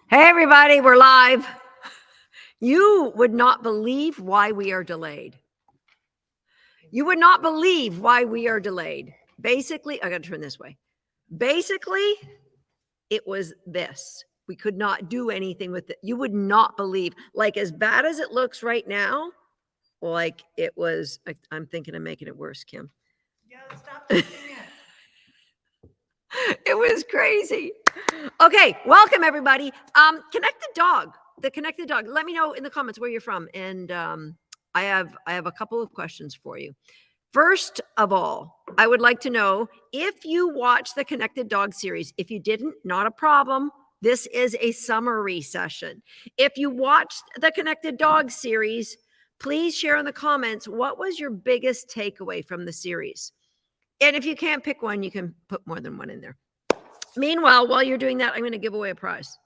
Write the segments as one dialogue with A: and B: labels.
A: Hey, everybody, we're live. You would not believe why we are delayed. You would not believe why we are delayed. Basically, I got to turn this way. Basically, it was this. We could not do anything with it. You would not believe, like as bad as it looks right now, like it was, I'm thinking of making it worse, Kim.
B: Yeah, stop doing it.
A: It was crazy. Okay, welcome everybody. Connected dog. The connected dog. Let me know in the comments where you're from, and I have a couple of questions for you. First of all, I would like to know if you watched the Connected Dog series. If you didn't, not a problem. This is a summary session. If you watched the Connected Dog series, please share in the comments what was your biggest takeaway from the series. And if you can't pick one, you can put more than one in there. Meanwhile, while you're doing that, I'm going to give away a prize.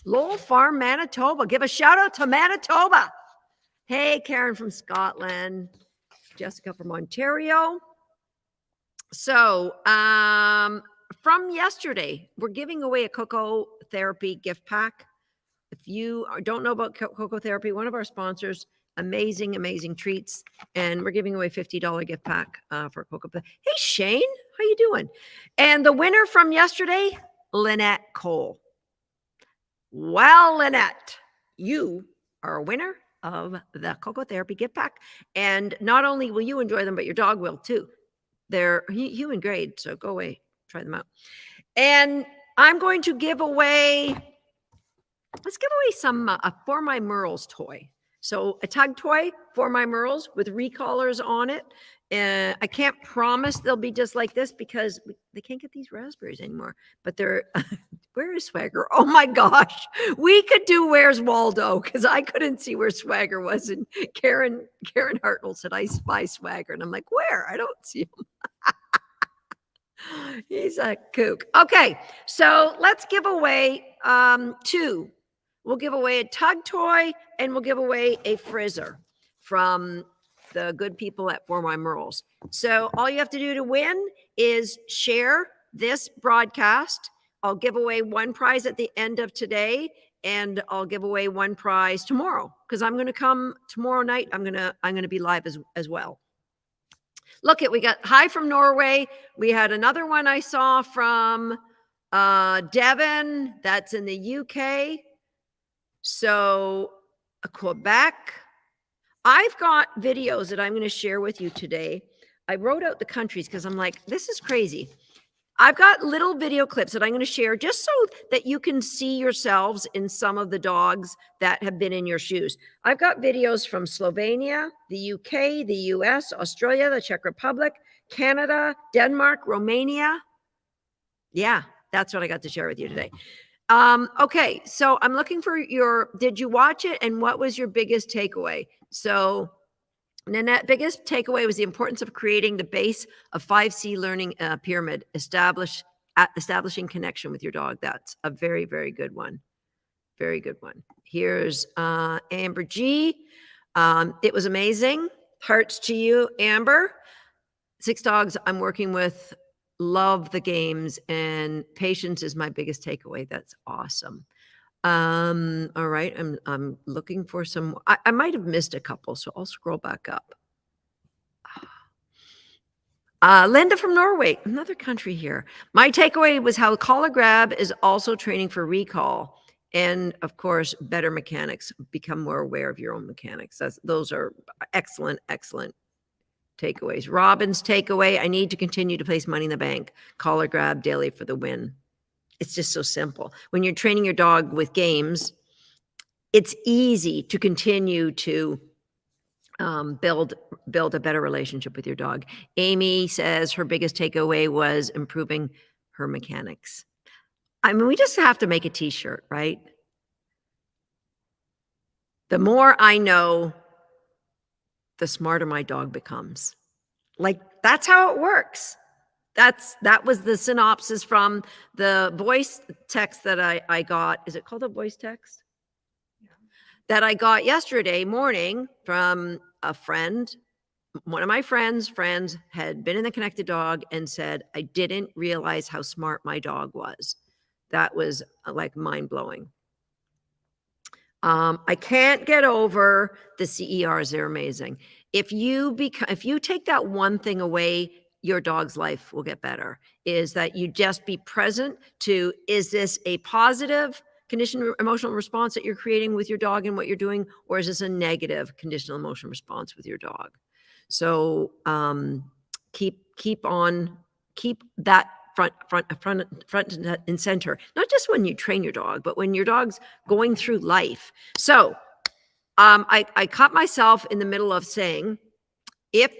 A: Lowell Farm, Manitoba. Give a shout out to Manitoba. Hey, Karen from Scotland. Jessica from Ontario. So, from yesterday, we're giving away a Coco Therapy gift pack. If you don't know about Coco Therapy, one of our sponsors, amazing treats, and we're giving away $50 gift pack for Coco. Hey Shane, how you doing? And the winner from yesterday, Lynette Cole. Well, Lynette, you are a winner of the Coco Therapy gift pack, and not only will you enjoy them, but your dog will too. They're human grade, so go away, try them out. And I'm going to give away, let's give away some For My Merles toy. So a tug toy for my Merles with recallers on it. I can't promise they'll be just like this because they can't get these raspberries anymore. But they're, where is Swagger? Oh my gosh. We could do Where's Waldo because I couldn't see where Swagger was. And Karen Hartnell said, I spy Swagger. And I'm like, where? I don't see him. He's a kook. Okay, so let's give away two. We'll give away a tug toy and we'll give away a frizzer from the good people at For My Merles. So all you have to do to win is share this broadcast. I'll give away one prize at the end of today, and I'll give away one prize tomorrow because I'm going to come tomorrow night. I'm going to be live as well. Look we got hi from Norway. We had another one I saw from Devon. That's in the UK. So Quebec. I've got videos that I'm going to share with you today. I wrote out the countries because I'm like, this is crazy. I've got little video clips that I'm going to share just so that you can see yourselves in some of the dogs that have been in your shoes. I've got videos from Slovenia, the UK, the US, Australia, the Czech Republic, Canada, Denmark, Romania. Yeah, that's what I got to share with you today. Okay, so I'm looking for did you watch it and what was your biggest takeaway? So Nanette, biggest takeaway was the importance of creating the base of 5C learning pyramid, establishing connection with your dog. That's a very, very good one. Very good one. Here's Amber G. It was amazing. Hearts to you, Amber. 6 dogs I'm working with. Love the games, and patience is my biggest takeaway. That's awesome. All right, I'm looking for some. I might have missed a couple, so I'll scroll back up. Linda from Norway, another country here. My takeaway was how collar grab is also training for recall, and of course, better mechanics. Become more aware of your own mechanics. Those are excellent takeaways. Robin's takeaway, I need to continue to place money in the bank. Collar grab daily for the win. It's just so simple. When you're training your dog with games, it's easy to continue to build a better relationship with your dog. Amy says her biggest takeaway was improving her mechanics. I mean, we just have to make a t-shirt, right? The more I know, the smarter my dog becomes. Like, that's how it works. That was the synopsis from the voice text that I got. Is it called a voice text? Yeah. That I got yesterday morning from a friend. One of my friends had been in the connected dog and said, I didn't realize how smart my dog was. That was like mind-blowing. I can't get over the CERs. They're amazing. If you take that one thing away, your dog's life will get better. Is that you just be present to, is this a positive conditioned emotional response that you're creating with your dog and what you're doing, or is this a negative conditional emotional response with your dog? So keep that front and center, not just when you train your dog, but when your dog's going through life. So I caught myself in the middle of saying, if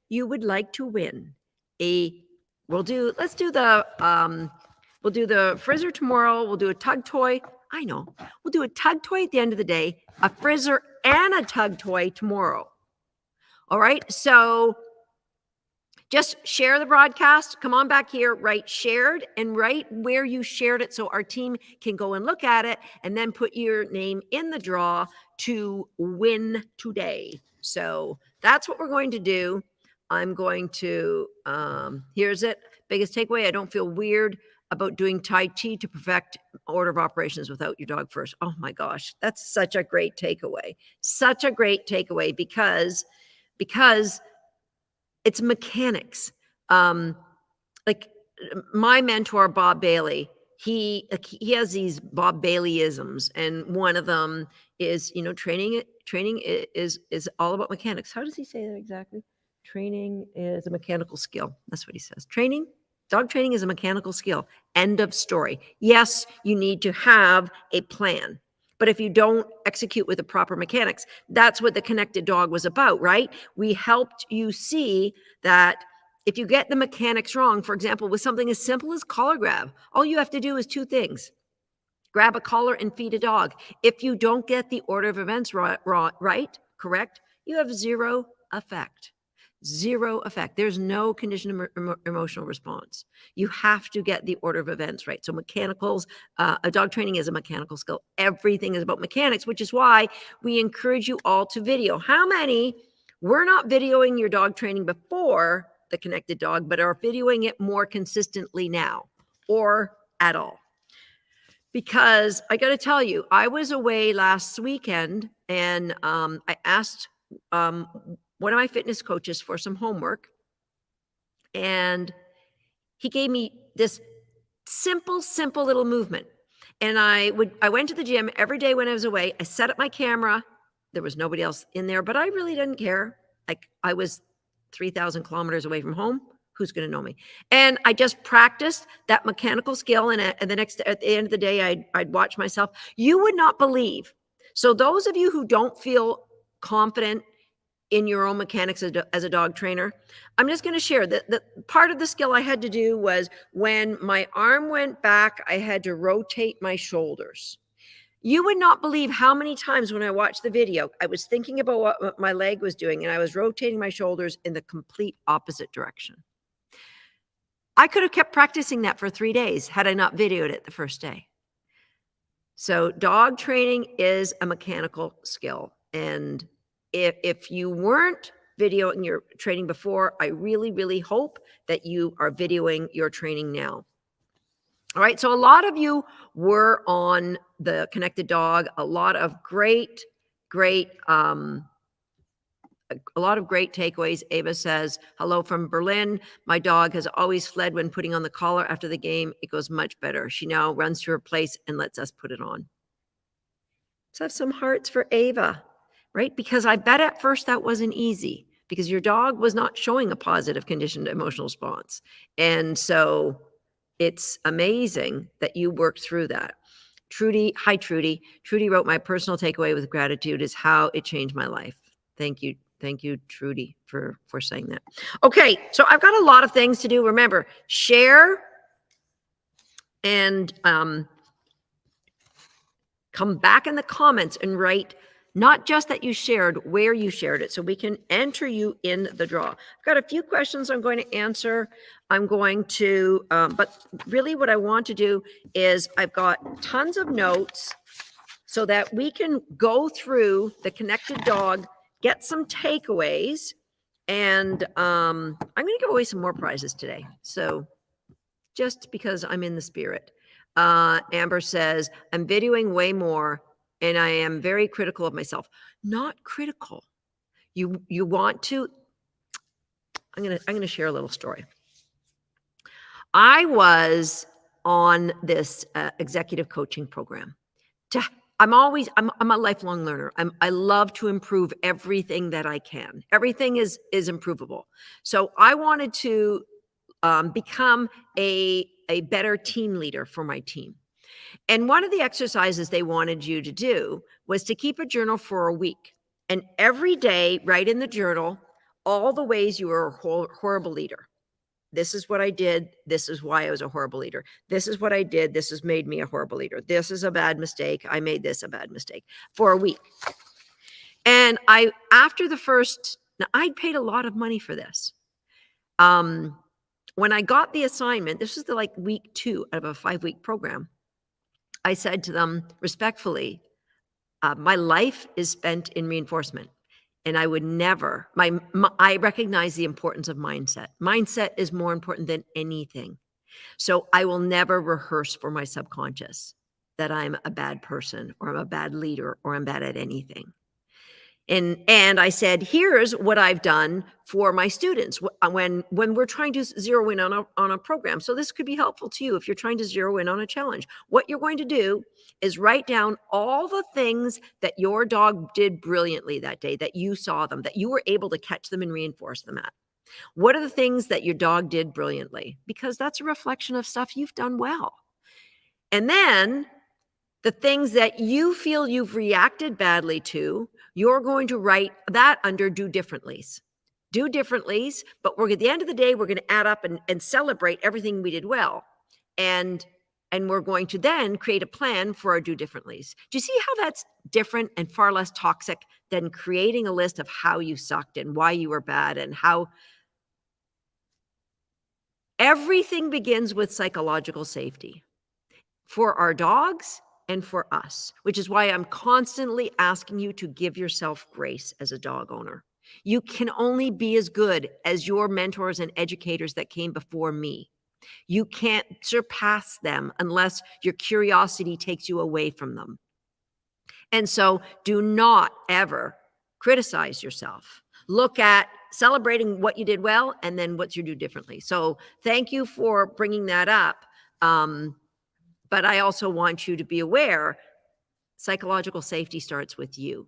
A: you would like to win we'll do the frizzer tomorrow. We'll do a tug toy. I know. We'll do a tug toy at the end of the day, a frizzer and a tug toy tomorrow. All right. So just share the broadcast. Come on back here, write shared, and write where you shared it so our team can go and look at it, and then put your name in the draw to win today. So that's what we're going to do. I'm going to, here's it. Biggest takeaway, I don't feel weird about doing Tai Chi to perfect order of operations without your dog first. Oh my gosh, that's such a great takeaway. Such a great takeaway because it's mechanics. Like my mentor, Bob Bailey, he has these Bob Bailey-isms, and one of them is, training is all about mechanics. How does he say that exactly? Training is a mechanical skill. That's what he says. Dog training is a mechanical skill. End of story. Yes, you need to have a plan. But if you don't execute with the proper mechanics, that's what the connected dog was about, right? We helped you see that if you get the mechanics wrong, for example, with something as simple as collar grab, all you have to do is two things. Grab a collar and feed a dog. If you don't get the order of events right, correct, you have zero effect. Zero effect. There's no conditioned emotional response. You have to get the order of events right. So mechanicals, a dog training is a mechanical skill. Everything is about mechanics, which is why we encourage you all to video. How many were not videoing your dog training before the connected dog, but are videoing it more consistently now or at all? Because I got to tell you, I was away last weekend, and I asked one of my fitness coaches for some homework, and he gave me this simple little movement. And I went to the gym every day when I was away. I set up my camera. There was nobody else in there, but I really didn't care. Like, I was 3,000 kilometers away from home. Who's going to know me? And I just practiced that mechanical skill. And at the end of the day, I'd watch myself. You would not believe. So those of you who don't feel confident in your own mechanics as a dog trainer, I'm just going to share that the part of the skill I had to do was when my arm went back, I had to rotate my shoulders. You would not believe how many times when I watched the video, I was thinking about what my leg was doing, and I was rotating my shoulders in the complete opposite direction. I could have kept practicing that for 3 days had I not videoed it the first day. So dog training is a mechanical skill. And if you weren't videoing your training before, I really, really hope that you are videoing your training now. All right. So a lot of you were on the connected dog, a lot of great takeaways. Ava says, hello from Berlin. My dog has always fled when putting on the collar after the game. It goes much better. She now runs to her place and lets us put it on. Let's have some hearts for Ava, right? Because I bet at first that wasn't easy because your dog was not showing a positive conditioned emotional response. And so it's amazing that you worked through that. Trudy, hi Trudy. Trudy wrote, my personal takeaway with gratitude is how it changed my life. Thank you. Thank you, Trudy, for saying that. Okay, so I've got a lot of things to do. Remember, share and come back in the comments and write not just that you shared, where you shared it, so we can enter you in the draw. I've got a few questions I'm going to answer. I'm going to, but really what I want to do is I've got tons of notes so that we can go through the connected dog, get some takeaways, and I'm going to give away some more prizes today. So just because I'm in the spirit. Amber says, I'm videoing way more and I am very critical of myself. Not critical. You want to, I'm gonna share a little story. I was on this executive coaching program. I'm a lifelong learner. I love to improve everything that I can. Everything is improvable. So I wanted to become a better team leader for my team. And one of the exercises they wanted you to do was to keep a journal for a week. And every day, write in the journal all the ways you were a horrible leader. This is what I did. This is why I was a horrible leader. This is what I did. This has made me a horrible leader. This is a bad mistake. I made this a bad mistake for a week. And after the first, now I'd paid a lot of money for this. When I got the assignment, this was the week 2 of a 5-week program. I said to them respectfully, my life is spent in reinforcement. And I would never, I recognize the importance of mindset. Mindset is more important than anything. So I will never rehearse for my subconscious that I'm a bad person or I'm a bad leader or I'm bad at anything. And I said, here's what I've done for my students when we're trying to zero in on a program. So this could be helpful to you if you're trying to zero in on a challenge. What you're going to do is write down all the things that your dog did brilliantly that day, that you saw them, that you were able to catch them and reinforce them at. What are the things that your dog did brilliantly? Because that's a reflection of stuff you've done well. And then the things that you feel you've reacted badly to, you're going to write that under do differently's. Do differently's, but at the end of the day, we're going to add up and celebrate everything we did well. And we're going to then create a plan for our do differently's. Do you see how that's different and far less toxic than creating a list of how you sucked and why you were bad and how everything begins with psychological safety for our dogs and for us, which is why I'm constantly asking you to give yourself grace as a dog owner. You can only be as good as your mentors and educators that came before me. You can't surpass them unless your curiosity takes you away from them. And so do not ever criticize yourself. Look at celebrating what you did well and then what you do differently. So thank you for bringing that up. But I also want you to be aware, psychological safety starts with you.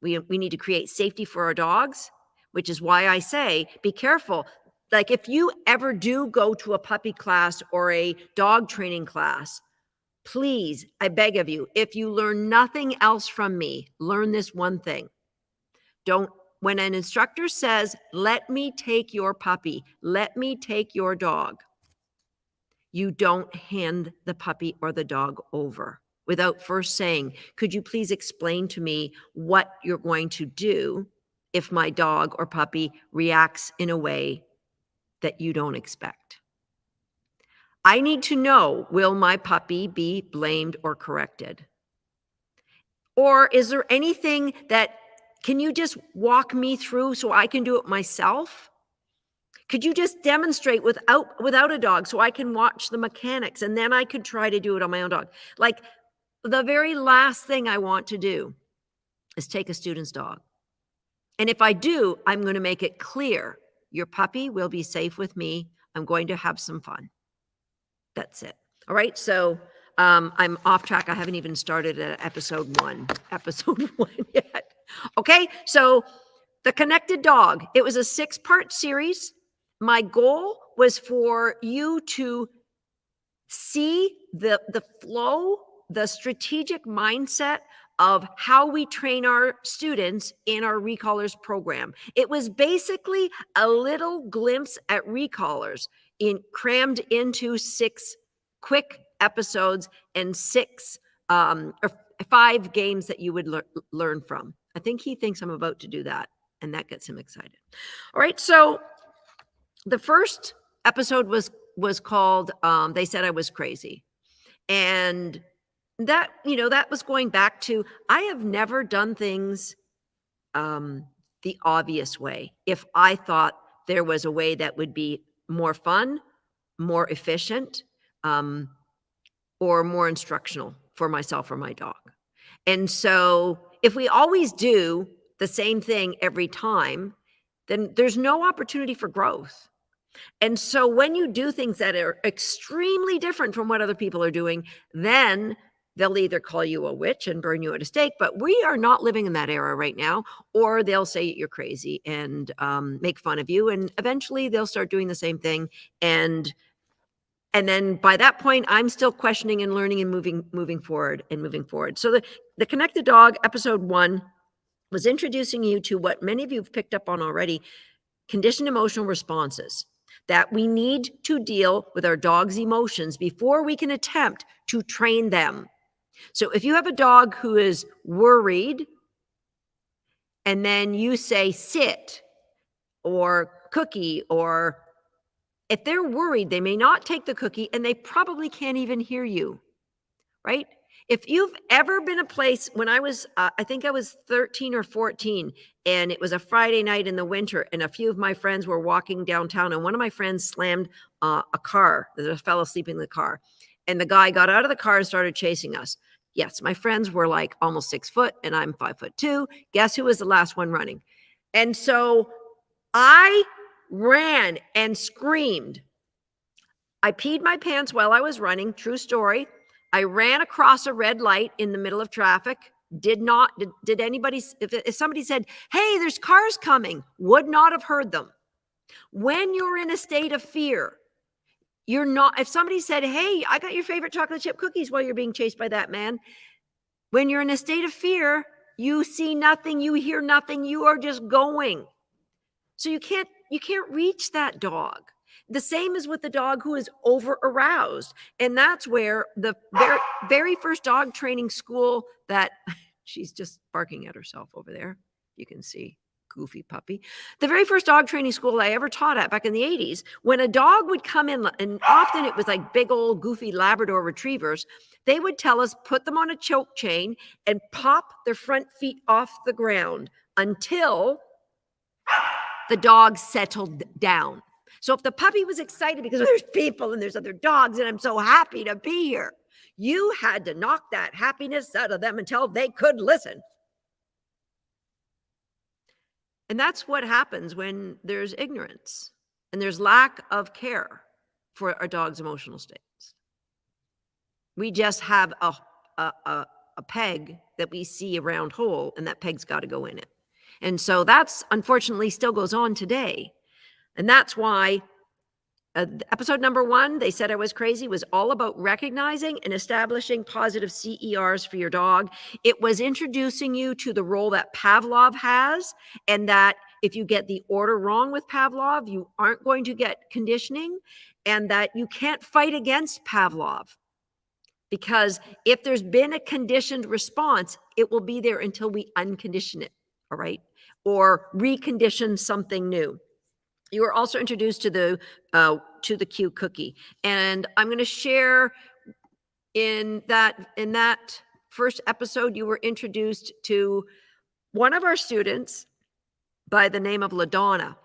A: We need to create safety for our dogs, which is why I say, be careful. Like if you ever do go to a puppy class or a dog training class, please, I beg of you, if you learn nothing else from me, learn this one thing. When an instructor says, let me take your puppy, let me take your dog, you don't hand the puppy or the dog over without first saying, could you please explain to me what you're going to do if my dog or puppy reacts in a way that you don't expect? I need to know, will my puppy be blamed or corrected? Or is there anything can you just walk me through so I can do it myself? Could you just demonstrate without a dog so I can watch the mechanics and then I could try to do it on my own dog? Like the very last thing I want to do is take a student's dog. And if I do, I'm going to make it clear, your puppy will be safe with me. I'm going to have some fun. That's it. All right. So I'm off track. I haven't even started at episode one yet. Okay. So the connected dog, it was a 6-part series. My goal was for you to see the flow, the strategic mindset of how we train our students in our Recallers program. It was basically a little glimpse at Recallers crammed into 6 quick episodes and 5 games that you would learn from. I think he thinks I'm about to do that, and that gets him excited. All right, so the first episode was called They Said I Was Crazy. And that was going back to, I have never done things the obvious way. If I thought there was a way that would be more fun, more efficient, or more instructional for myself or my dog. And so if we always do the same thing every time, then there's no opportunity for growth. And so when you do things that are extremely different from what other people are doing, then they'll either call you a witch and burn you at a stake, but we are not living in that era right now, or they'll say you're crazy and make fun of you. And eventually they'll start doing the same thing. And then by that point, I'm still questioning and learning and moving forward. So the Connected Dog episode 1 was introducing you to what many of you have picked up on already, conditioned emotional responses, that we need to deal with our dog's emotions before we can attempt to train them. So if you have a dog who is worried and then you say sit or cookie, or if they're worried, they may not take the cookie and they probably can't even hear you, right? If you've ever been a place, when I was, I think I was 13 or 14, and it was a Friday night in the winter, and a few of my friends were walking downtown, and one of my friends slammed a car. There's a fellow sleeping in the car, and the guy got out of the car and started chasing us. Yes, my friends were like almost 6 foot, and I'm 5'2". Guess who was the last one running? And so I ran and screamed. I peed my pants while I was running. True story. I ran across a red light in the middle of traffic. Did anybody, if somebody said, hey, there's cars coming, would not have heard them. When you're in a state of fear, you're not, if somebody said, hey, I got your favorite chocolate chip cookies while you're being chased by that man. When you're in a state of fear, you see nothing, you hear nothing, you are just going. So you can't reach that dog. The same is with the dog who is over aroused. And that's where the very first dog training school that she's just barking at herself over there. You can see, goofy puppy. The very first dog training school I ever taught at back in the 80s, when a dog would come in, and often it was like big old goofy Labrador retrievers, they would tell us, put them on a choke chain and pop their front feet off the ground until the dog settled down. So if the puppy was excited because there's people and there's other dogs and I'm so happy to be here, you had to knock that happiness out of them until they could listen. And that's what happens when there's ignorance and there's lack of care for a dog's emotional states. We just have a peg that we see a round hole, and that peg's got to go in it. And so that's unfortunately still goes on today. And that's why episode number 1, they said I was crazy, was all about recognizing and establishing positive CERs for your dog. It was introducing you to the role that Pavlov has, and that if you get the order wrong with Pavlov, you aren't going to get conditioning, and that you can't fight against Pavlov. Because if there's been a conditioned response, it will be there until we uncondition it, all right? Or recondition something new. You were also introduced to the Q cookie, and I'm going to share in that first episode. You were introduced to one of our students by the name of LaDonna.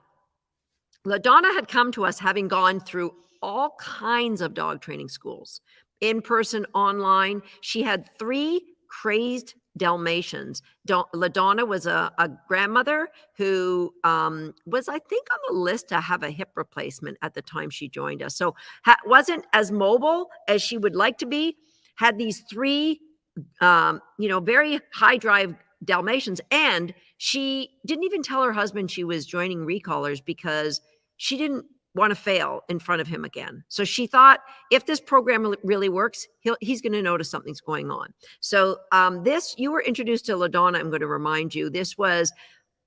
A: LaDonna had come to us having gone through all kinds of dog training schools, in person, online. She had 3 crazed Dalmatians. LaDonna was a grandmother who was, I think, on the list to have a hip replacement at the time she joined us. So wasn't as mobile as she would like to be. Had these 3, very high drive Dalmatians, and she didn't even tell her husband she was joining Recallers because she didn't want to fail in front of him again. So she thought, if this program really works, he's going to notice something's going on. So you were introduced to LaDonna. I'm going to remind you, this was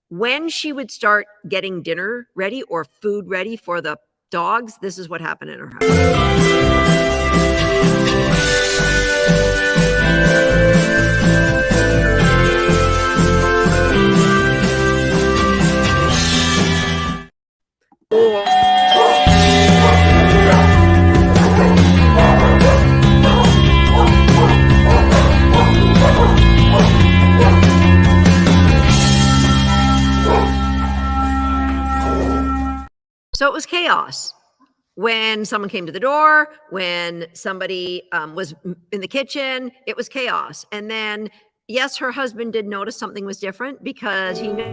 A: when she would start getting dinner ready or food ready for the dogs. This is what happened in her house. So it was chaos. When someone came to the door, when somebody was in the kitchen, it was chaos. And then, yes, her husband did notice something was different because he knew.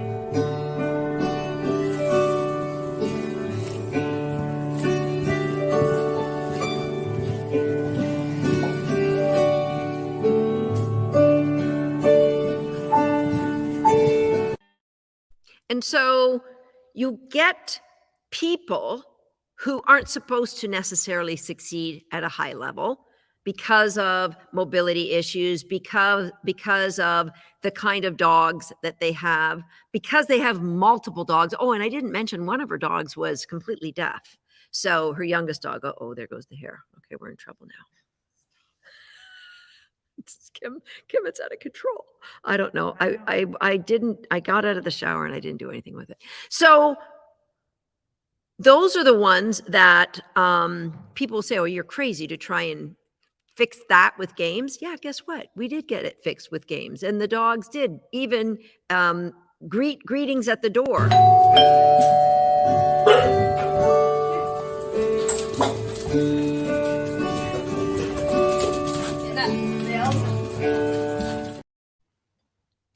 A: And so you get people who aren't supposed to necessarily succeed at a high level because of mobility issues, because of the kind of dogs that they have, because they have multiple dogs. Oh, and I didn't mention one of her dogs was completely deaf. So her youngest dog, oh, there goes the hair. Okay, we're in trouble now. Kim, it's out of control. I don't know. I got out of the shower and I didn't do anything with it. So those are the ones that people say, oh, you're crazy to try and fix that with games. Yeah, guess what? We did get it fixed with games. And the dogs did even greetings at the door.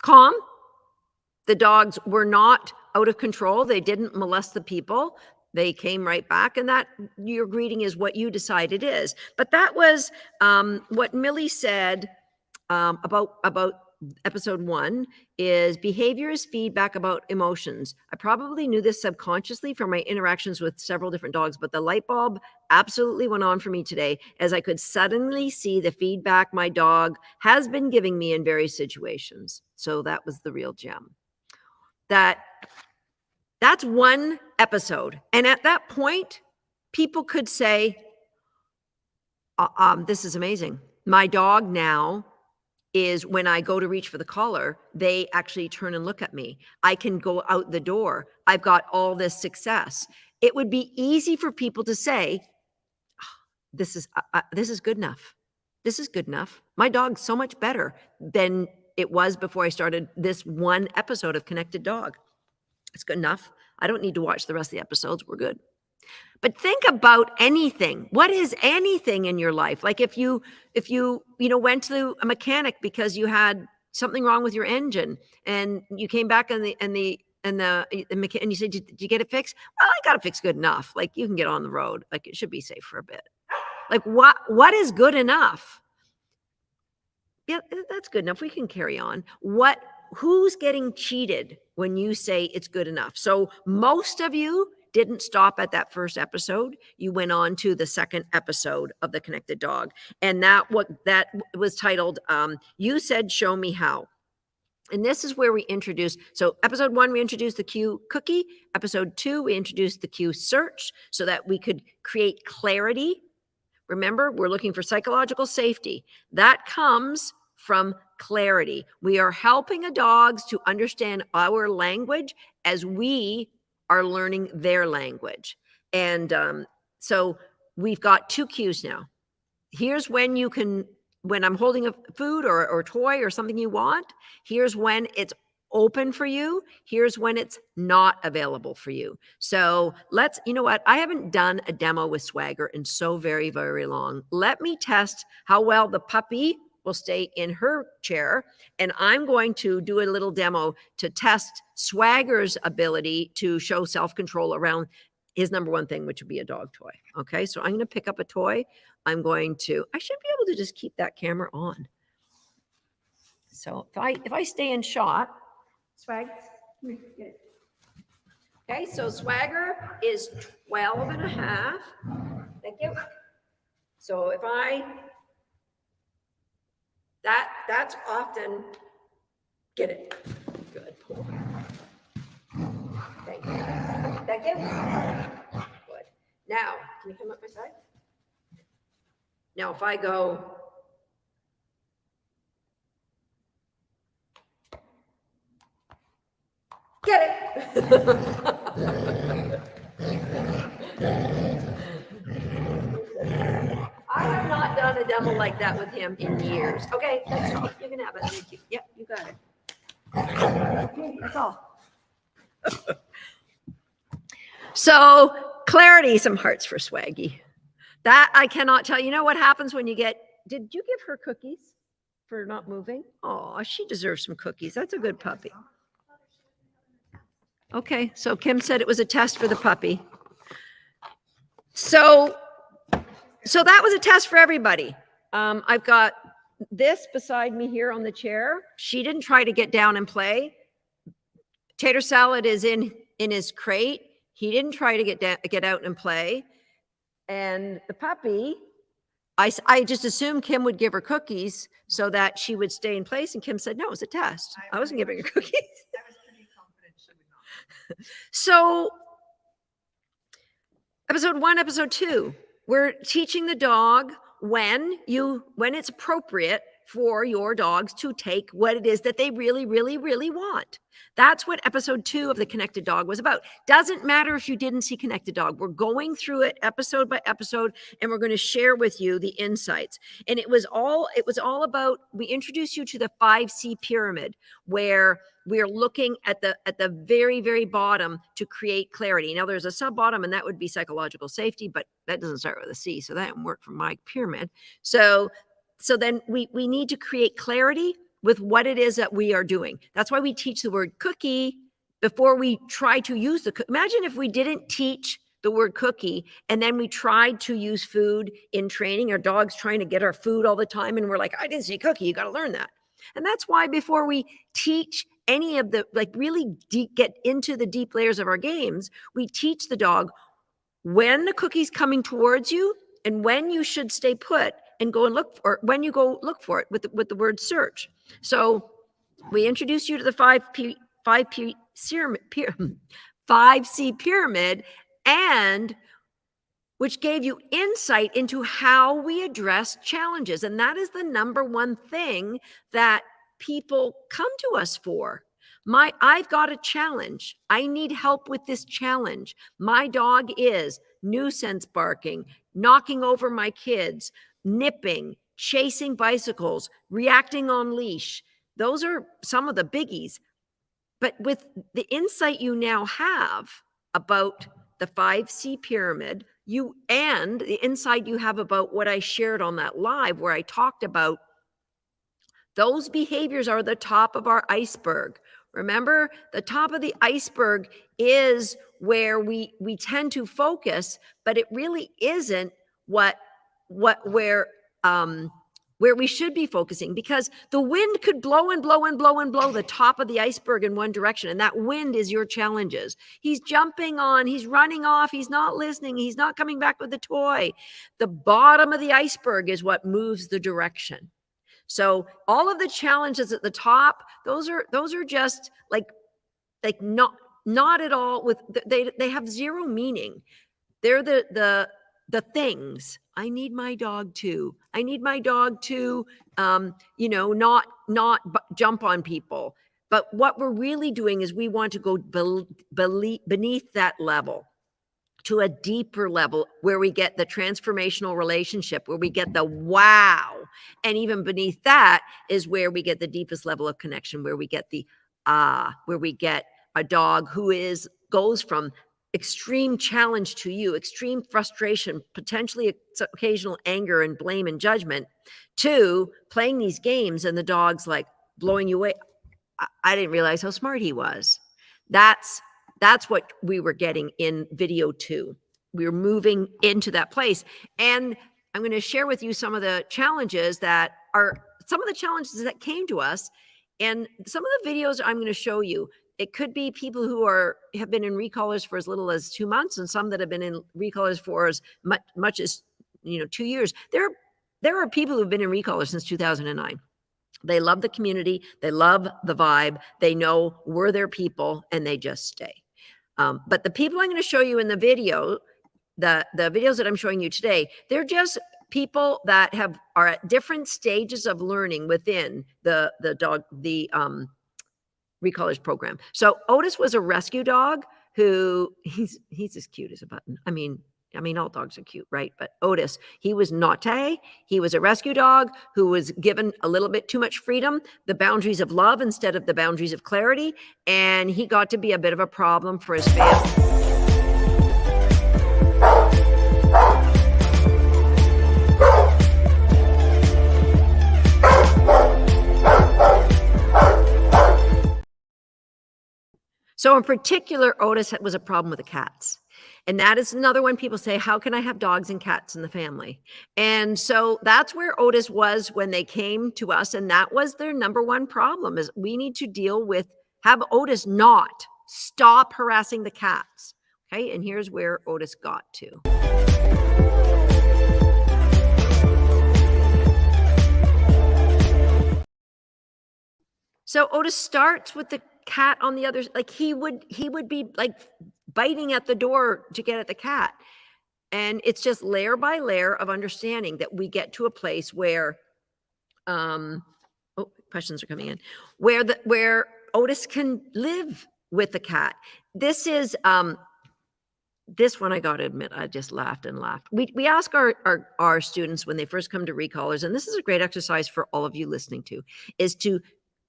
A: Calm. The dogs were not out of control. They didn't molest the people. They came right back, and that your greeting is what you decide it is. But that was what Millie said about episode 1 is behavior is feedback about emotions. I probably knew this subconsciously from my interactions with several different dogs, but the light bulb absolutely went on for me today as I could suddenly see the feedback my dog has been giving me in various situations. So that was the real gem. That's one episode. And at that point, people could say, this is amazing. My dog now is when I go to reach for the collar, they actually turn and look at me. I can go out the door. I've got all this success. It would be easy for people to say, this is good enough. This is good enough. My dog's so much better than it was before I started this one episode of Connected Dog. It's good enough. I don't need to watch the rest of the episodes. We're good. But think about anything. What is anything in your life? Like if you went to a mechanic because you had something wrong with your engine and you came back and you said, did you get it fixed? Well, I got it fixed good enough. Like you can get on the road. Like it should be safe for a bit. Like what is good enough? Yeah, that's good enough. We can carry on. Who's getting cheated when you say it's good enough? So most of you didn't stop at that first episode. You went on to the second episode of the Connected Dog. And that was titled, You Said Show Me How. And this is where we introduced, so episode 1, we introduced the cue cookie. Episode 2, we introduced the cue search so that we could create clarity. Remember, we're looking for psychological safety. That comes from clarity. We are helping a dogs to understand our language as we are learning their language. And so we've got 2 cues now. Here's when you can, when I'm holding a food or toy or something you want, here's when it's open for you. Here's when it's not available for you. So you know what? I haven't done a demo with Swagger in so very, very long. Let me test how well the puppy will stay in her chair. And I'm going to do a little demo to test Swagger's ability to show self-control around his number one thing, which would be a dog toy. Okay, so I'm going to pick up a toy. I should be able to just keep that camera on. So if I stay in shot, Swag, come here, get it. Okay, so Swagger is 12 and a half. Thank you. So that's often, get it. Good. Thank you. Thank you. Good. Now, can you come up my side? Now, if I go, get it. I have not done a demo like that with him in years. Okay, that's all. You can have it. Thank you. Yep, you got it. Okay, that's all. So Clarity, some hearts for Swaggy. That I cannot tell. You know what happens when you get, did you give her cookies for not moving? Oh, she deserves some cookies. That's a good puppy. Okay, so Kim said it was a test for the puppy. So that was a test for everybody. I've got this beside me here on the chair. She didn't try to get down and play. Tater Salad is in his crate. He didn't try to get out and play. And the puppy, I just assumed Kim would give her cookies so that she would stay in place. And Kim said, no, it was a test. I wasn't giving her cookies.
B: I was pretty confident she would not.
A: So episode 1, episode 2, we're teaching the dog when it's appropriate for your dogs to take what it is that they really, really, really want. That's what episode 2 of The Connected Dog was about. Doesn't matter if you didn't see Connected Dog. We're going through it episode by episode, and we're going to share with you the insights. And it was all about, we introduced you to the 5C pyramid, where we're looking at the very, very bottom to create clarity. Now there's a sub bottom, and that would be psychological safety, but that doesn't start with a C, so that didn't work for my pyramid. So then we need to create clarity with what it is that we are doing. That's why we teach the word cookie before we try to use the, imagine if we didn't teach the word cookie and then we tried to use food in training. Our dog's trying to get our food all the time and we're like, I didn't say cookie, you got to learn that. And that's why before we teach any of the, like really get into the deep layers of our games, we teach the dog when the cookie's coming towards you and when you should stay put and go and look for it, when you go look for it with the word search. So we introduced you to the 5C pyramid, and which gave you insight into how we address challenges. And that is the number one thing that people come to us for. I've got a challenge. I need help with this challenge. My dog is nuisance barking, knocking over my kids, nipping, chasing bicycles, reacting on leash. Those are some of the biggies. But with the insight you now have about the 5C pyramid, and the insight you have about what I shared on that live where I talked about those behaviors are the top of our iceberg. Remember, the top of the iceberg is where we tend to focus, but it really isn't where we should be focusing, because the wind could blow and blow and blow and blow the top of the iceberg in one direction. And that wind is your challenges. He's jumping on, he's running off, he's not listening, he's not coming back with the toy. The bottom of the iceberg is what moves the direction. So all of the challenges at the top, those are just like not at all with, they have zero meaning. They're the things. I need my dog to. I need my dog to, not jump on people. But what we're really doing is we want to go beneath that level to a deeper level where we get the transformational relationship, where we get the wow. And even beneath that is where we get the deepest level of connection, where we get the where we get a dog who goes from extreme challenge to you, extreme frustration, potentially occasional anger and blame and judgment, to playing these games and the dog's like blowing you away. I didn't realize how smart he was. That's what we were getting in video 2. We were moving into that place. And I'm going to share with you some of the challenges that came to us. And some of the videos I'm going to show you, it could be people who have been in Recallers for as little as 2 months, and some that have been in Recallers for as much as 2 years. There are people who've been in Recallers since 2009. They love the community. They love the vibe. They know we're their people, and they just stay. But the people I'm going to show you in the video, the videos that I'm showing you today, they're just people that are at different stages of learning within the Recallers program. So Otis was a rescue dog who he's as cute as a button. I mean, all dogs are cute, right? But Otis, he was naughty. He was a rescue dog who was given a little bit too much freedom, the boundaries of love instead of the boundaries of clarity. And he got to be a bit of a problem for his family. So in particular, Otis was a problem with the cats. And that is another one people say, how can I have dogs and cats in the family? And so that's where Otis was when they came to us. And that was their number one problem is we need to deal with, have Otis not stop harassing the cats. Okay, and here's where Otis got to. So Otis starts with the cat on the other, like he would be like biting at the door to get at the cat. And it's just layer by layer of understanding that we get to a place where, oh, questions are coming in, where Otis can live with the cat. This is, this one I got to admit, I just laughed and laughed. We ask our students when they first come to Recallers, and this is a great exercise for all of you listening to, is to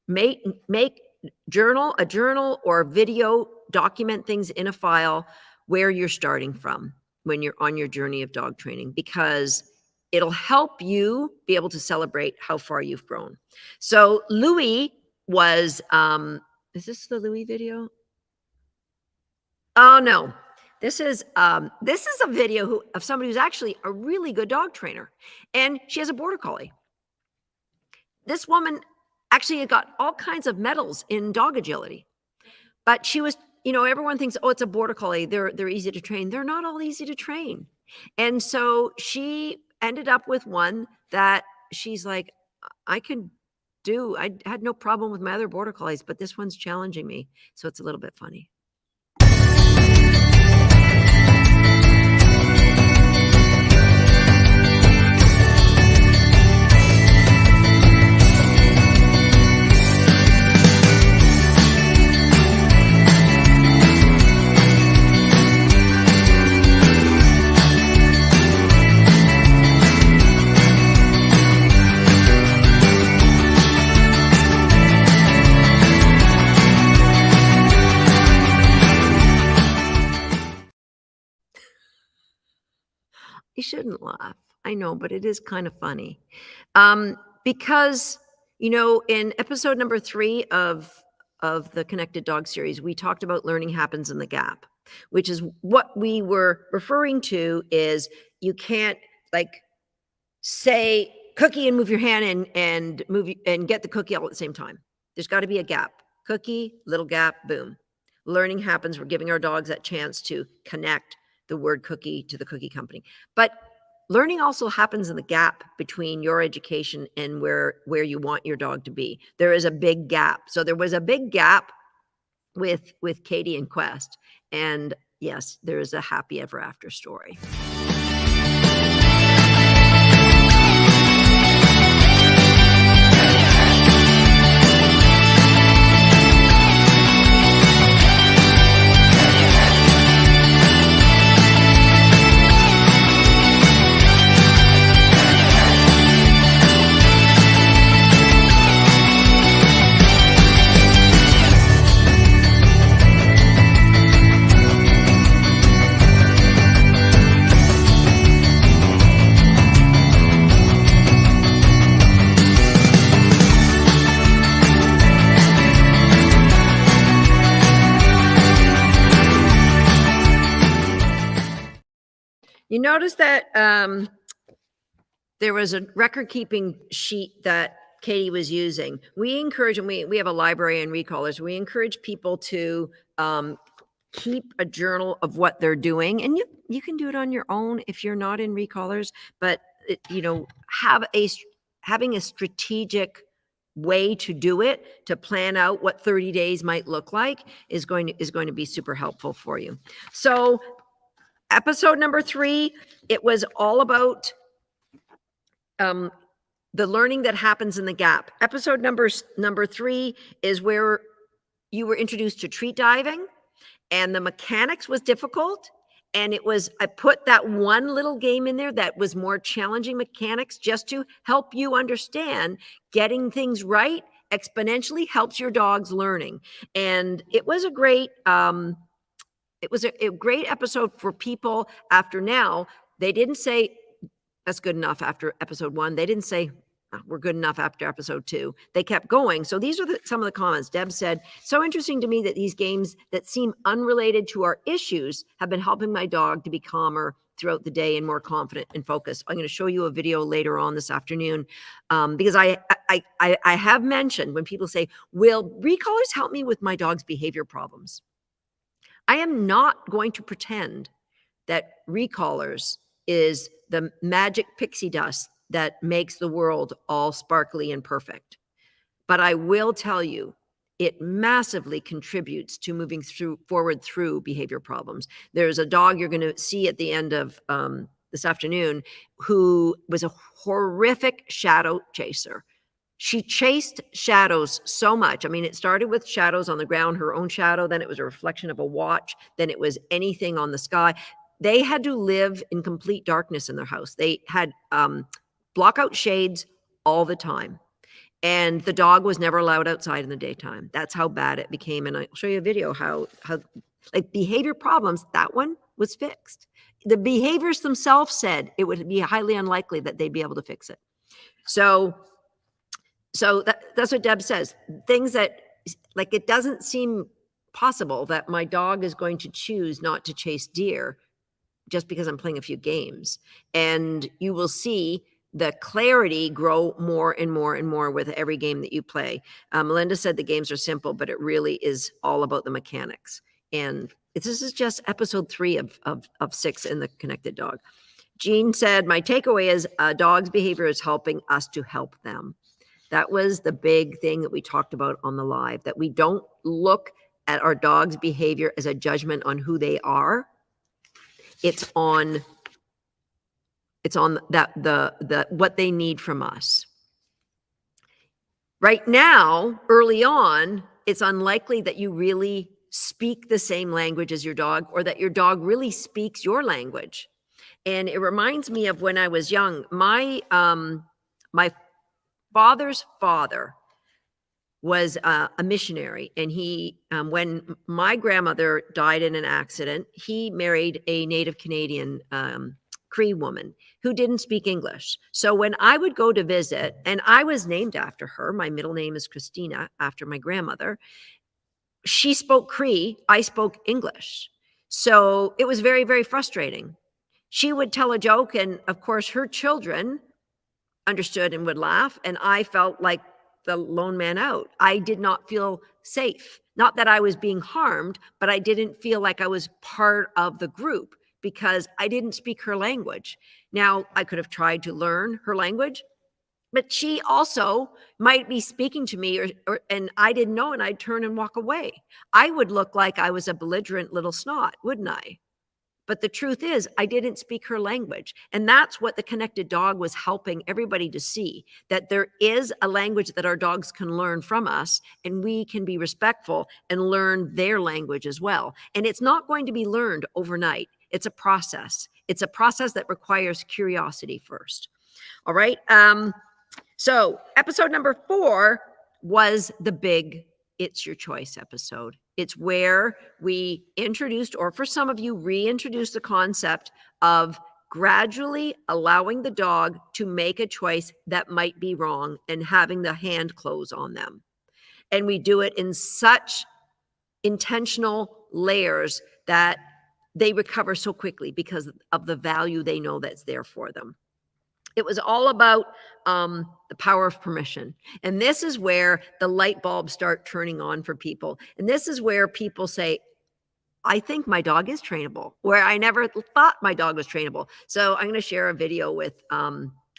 A: make a journal or video, document things in a file where you're starting from when you're on your journey of dog training, because it'll help you be able to celebrate how far you've grown. So Louis was, is this the Louis video? Oh no, this is a video of somebody who's actually a really good dog trainer, and she has a border collie. This woman actually got all kinds of medals in dog agility, but she was, you know, everyone thinks, oh, it's a border collie. They're easy to train. They're not all easy to train. And so she ended up with one that she's like, I could do. I had no problem with my other border collies, but this one's challenging me. So it's a little bit funny. You shouldn't laugh. I know, but it is kind of funny. Because, you know, in episode number 3 of the Connected Dog series, we talked about learning happens in the gap, which is what we were referring to is you can't like say cookie and move your hand and move and get the cookie all at the same time. There's got to be a gap. Cookie, little gap, boom. Learning happens. We're giving our dogs that chance to connect the word cookie to the cookie company. But learning also happens in the gap between your education and where you want your dog to be. There is a big gap. So there was a big gap with Katie and Quest. And yes, there is a happy ever after story. You notice that there was a record-keeping sheet that Katie was using. We encourage, and we have a library in Recallers, we encourage people to keep a journal of what they're doing. And you can do it on your own if you're not in Recallers, but you know, having a strategic way to do it, to plan out what 30 days might look like is going to be super helpful for you. So episode number 3, it was all about the learning that happens in the gap. Episode number 3 is where you were introduced to treat diving, and the mechanics was difficult. And I put that one little game in there that was more challenging mechanics just to help you understand getting things right exponentially helps your dog's learning. And it was a great, a great episode for people after now. They didn't say, that's good enough after episode 1. They didn't say, we're good enough after episode 2. They kept going. So these are some of the comments. Deb said, so interesting to me that these games that seem unrelated to our issues have been helping my dog to be calmer throughout the day and more confident and focused. I'm going to show you a video later on this afternoon because I have mentioned when people say, will Recallers help me with my dog's behavior problems? I am not going to pretend that Recallers is the magic pixie dust that makes the world all sparkly and perfect. But I will tell you, it massively contributes to moving forward through behavior problems. There's a dog you're going to see at the end of this afternoon who was a horrific shadow chaser. She chased shadows so much. I mean, it started with shadows on the ground, her own shadow, then it was a reflection of a watch, then it was anything on the sky. They had to live in complete darkness in their house. They had blockout shades all the time. And the dog was never allowed outside in the daytime. That's how bad it became. And I'll show you a video how like behavior problems, that one was fixed. The behaviors themselves said it would be highly unlikely that they'd be able to fix it. So that's what Deb says. Things that, like, it doesn't seem possible that my dog is going to choose not to chase deer just because I'm playing a few games. And you will see the clarity grow more and more and more with every game that you play. Melinda said the games are simple, but it really is all about the mechanics. And this is just episode 3 of 6 in the Connected Dog. Jean said, my takeaway is a dog's behavior is helping us to help them. That was the big thing that we talked about on the live, that we don't look at our dog's behavior as a judgment on who they are. It's on that what they need from us. Right now, early on, it's unlikely that you really speak the same language as your dog or that your dog really speaks your language. And it reminds me of when I was young. My father's father was a missionary, and he, when my grandmother died in an accident, he married a Native Canadian Cree woman who didn't speak English. So when I would go to visit, and I was named after her, my middle name is Christina, after my grandmother, she spoke Cree, I spoke English. So it was very, very frustrating. She would tell a joke, and of course, her children understood and would laugh, and I felt like the lone man out. I did not feel safe. Not that I was being harmed, but I didn't feel like I was part of the group because I didn't speak her language. Now, I could have tried to learn her language, but she also might be speaking to me and I didn't know, and I'd turn and walk away. I would look like I was a belligerent little snot, wouldn't I? But the truth is, I didn't speak her language. And that's what the Connected Dog was helping everybody to see, that there is a language that our dogs can learn from us, and we can be respectful and learn their language as well. And it's not going to be learned overnight. It's a process. It's a process that requires curiosity first. All right. So episode number 4 was the big It's Your Choice episode. It's where we introduced, or for some of you, reintroduced the concept of gradually allowing the dog to make a choice that might be wrong and having the hand close on them. And we do it in such intentional layers that they recover so quickly because of the value they know that's there for them. It was all about the power of permission. And this is where the light bulbs start turning on for people. And this is where people say, I think my dog is trainable, where I never thought my dog was trainable. So I'm going to share a video with,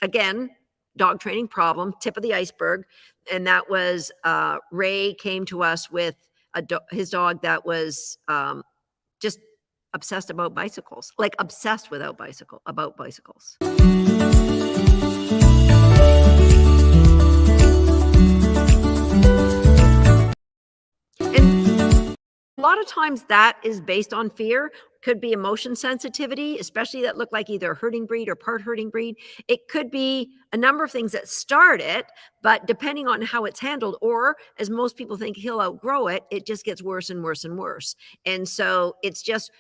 A: again, dog training problem, tip of the iceberg. And that was Ray came to us with his dog that was just obsessed about bicycles, like obsessed about bicycles. And a lot of times that is based on fear. Could be emotion sensitivity, especially that look like either a herding breed or part herding breed. It could be a number of things that start it, but depending on how it's handled, or as most people think he'll outgrow it, it just gets worse and worse and worse. And so it's just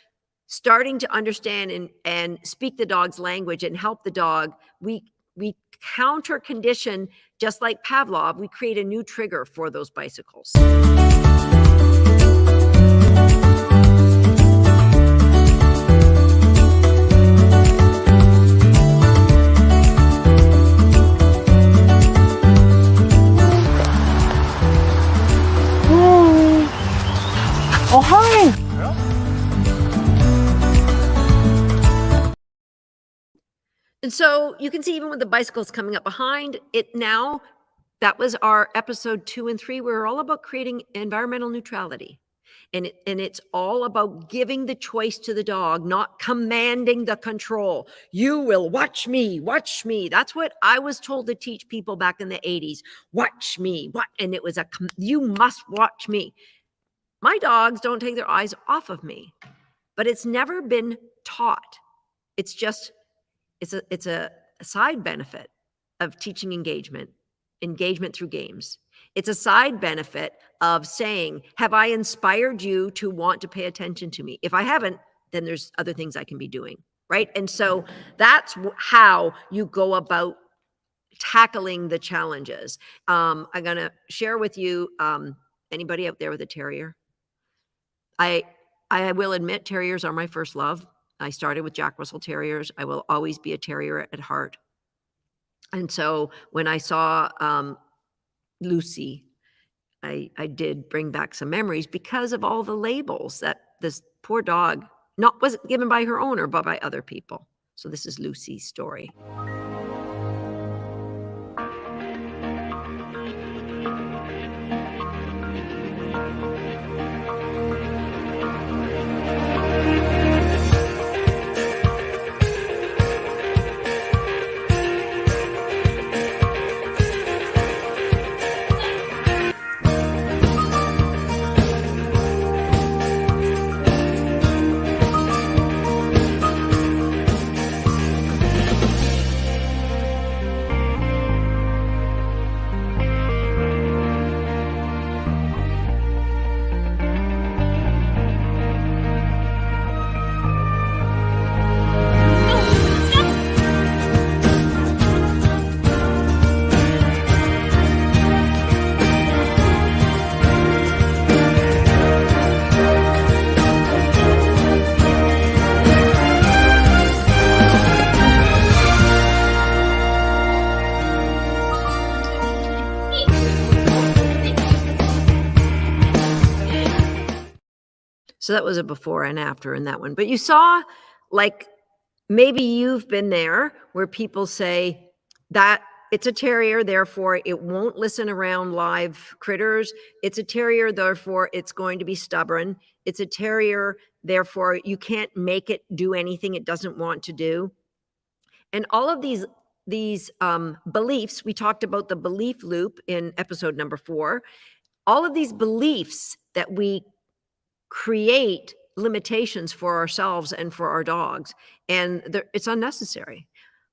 A: starting to understand and speak the dog's language and help the dog. We counter condition, just like Pavlov, we create a new trigger for those bicycles.
C: Oh, hi.
A: And so you can see even with the bicycles coming up behind it now, that was our episode 2 and 3. We're all about creating environmental neutrality. And it's all about giving the choice to the dog, not commanding the control. You will watch me, watch me. That's what I was told to teach people back in the 80s. Watch me, what? And it was you must watch me. My dogs don't take their eyes off of me, but it's never been taught. It's just, it's a side benefit of teaching engagement through games. It's a side benefit of saying, have I inspired you to want to pay attention to me? If I haven't, then there's other things I can be doing, right? And so that's how you go about tackling the challenges. I'm going to share with you, anybody out there with a terrier? I will admit terriers are my first love. I started with Jack Russell Terriers. I will always be a terrier at heart. And so when I saw Lucy, I did bring back some memories because of all the labels that this poor dog wasn't given by her owner, but by other people. So this is Lucy's story. So that was a before and after in that one. But you saw, like, maybe you've been there where people say that it's a terrier, therefore it won't listen around live critters. It's a terrier, therefore it's going to be stubborn. It's a terrier, therefore you can't make it do anything it doesn't want to do. And all of these beliefs, we talked about the belief loop in episode number 4. All of these beliefs that we create limitations for ourselves and for our dogs, and it's unnecessary.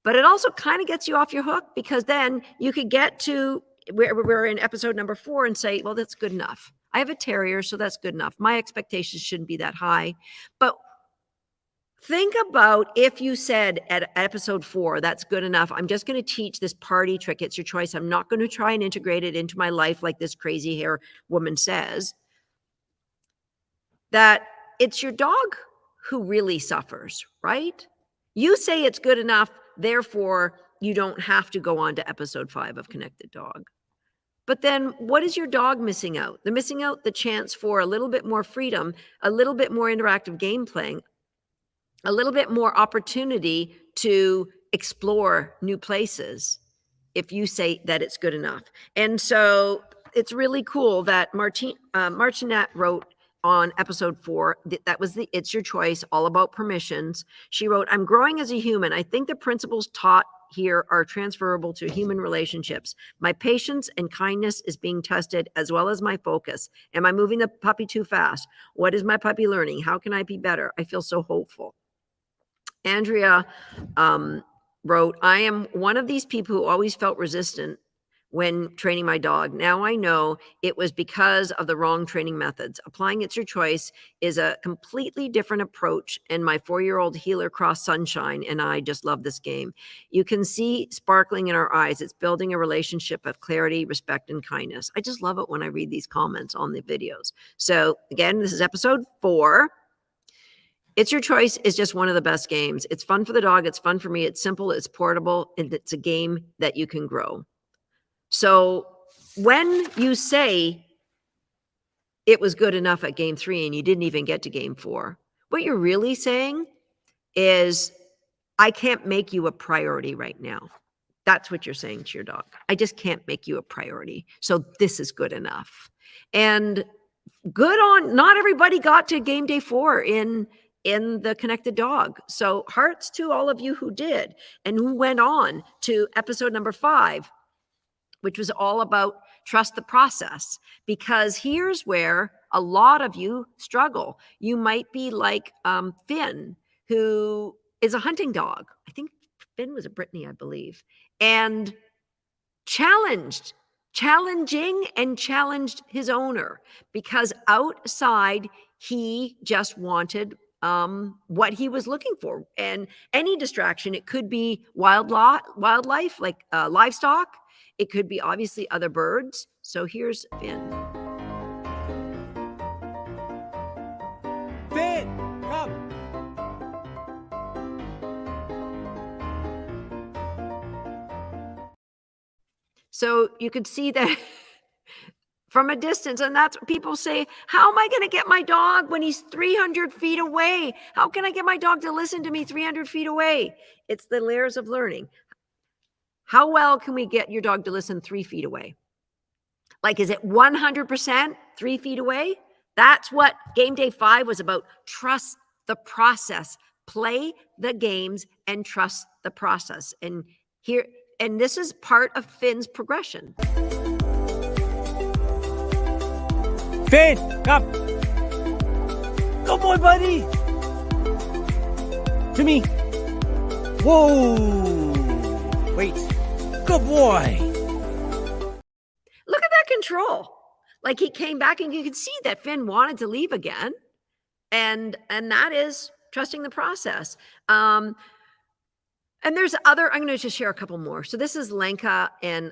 A: But it also kind of gets you off your hook, because then you could get to where we're in episode number 4 and say, well, that's good enough. I have a terrier, so that's good enough. My expectations shouldn't be that high. But think about if you said at episode 4, that's good enough. I'm just going to teach this party trick. It's your choice. I'm not going to try and integrate it into my life like this crazy hair woman says. That it's your dog who really suffers, right? You say it's good enough, therefore you don't have to go on to episode 5 of Connected Dog. But then what is your dog missing out? They're missing out the chance for a little bit more freedom, a little bit more interactive game playing, a little bit more opportunity to explore new places if you say that it's good enough. And so it's really cool that Martinette wrote on episode 4, that was the It's Your Choice, all about permissions. She wrote, I'm growing as a human. I think the principles taught here are transferable to human relationships. My patience and kindness is being tested, as well as my focus. Am I moving the puppy too fast? What is my puppy learning? How can I be better? I feel so hopeful. Andrea wrote, I am one of these people who always felt resistant when training my dog. Now I know it was because of the wrong training methods. Applying It's Your Choice is a completely different approach, and my 4-year-old Healer Cross Sunshine and I just love this game. You can see sparkling in our eyes. It's building a relationship of clarity, respect, and kindness. I just love it when I read these comments on the videos. So again, this is episode 4. It's Your Choice is just one of the best games. It's fun for the dog. It's fun for me. It's simple. It's portable. And it's a game that you can grow. So when you say it was good enough at game 3 and you didn't even get to game 4, what you're really saying is, I can't make you a priority right now. That's what you're saying to your dog. I just can't make you a priority. So this is good enough. And good on, not everybody got to game day 4 in the connected dog. So hearts to all of you who did and who went on to episode number 5, which was all about trust the process. Because here's where a lot of you struggle. You might be like Finn, who is a hunting dog. I think Finn was a Brittany, I believe. And challenging and challenged his owner, because outside he just wanted what he was looking for. And any distraction, it could be wildlife, like livestock. It could be obviously other birds. So here's Finn.
D: Finn, come.
A: So you could see that from a distance. And that's what people say, how am I going to get my dog when he's 300 feet away? How can I get my dog to listen to me 300 feet away? It's the layers of learning. How well can we get your dog to listen 3 feet away? Like, is it 100% 3 feet away? That's what game day 5 was about. Trust the process. Play the games and trust the process. And this is part of Finn's progression.
D: Finn, come. Good boy, buddy. To me. Whoa. Wait. Good boy.
A: Look at that control. Like, he came back and you could see that Finn wanted to leave again. And that is trusting the process. And there's other, I'm going to just share a couple more. So this is Lenka, and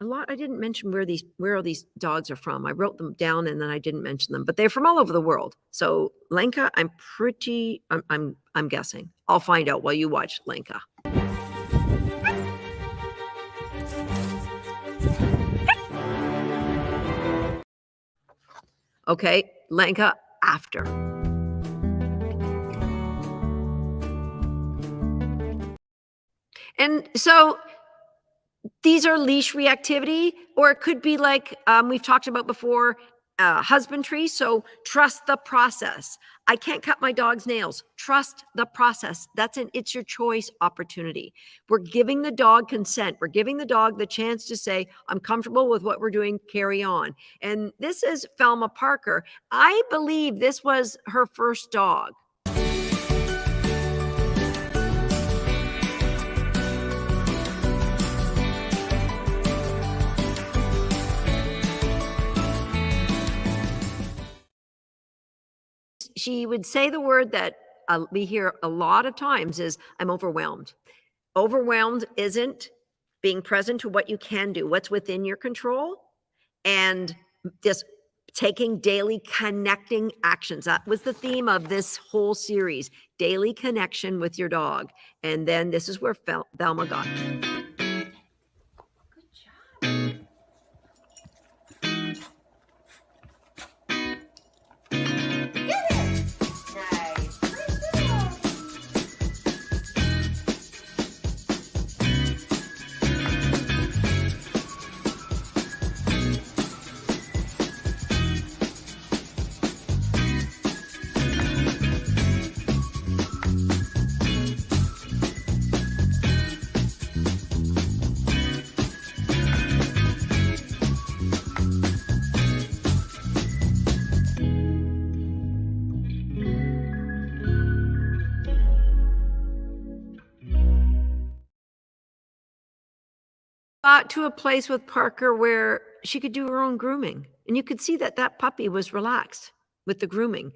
A: a lot, I didn't mention where all these dogs are from. I wrote them down and then I didn't mention them, but they're from all over the world. So Lenka, I'm guessing. I'll find out while you watch Lenka. Okay, Lenka after. And so these are leash reactivity, or it could be like we've talked about before, husbandry. So trust the process. I can't cut my dog's nails. Trust the process. That's an It's Your Choice opportunity. We're giving the dog consent. We're giving the dog the chance to say, I'm comfortable with what we're doing, carry on. And this is Thelma Parker. I believe this was her first dog. She would say the word that we hear a lot of times is, I'm overwhelmed. Overwhelmed isn't being present to what you can do, what's within your control, and just taking daily connecting actions. That was the theme of this whole series, daily connection with your dog. And then this is where Thelma got it. got to a place with Parker where she could do her own grooming. And you could see that that puppy was relaxed with the grooming.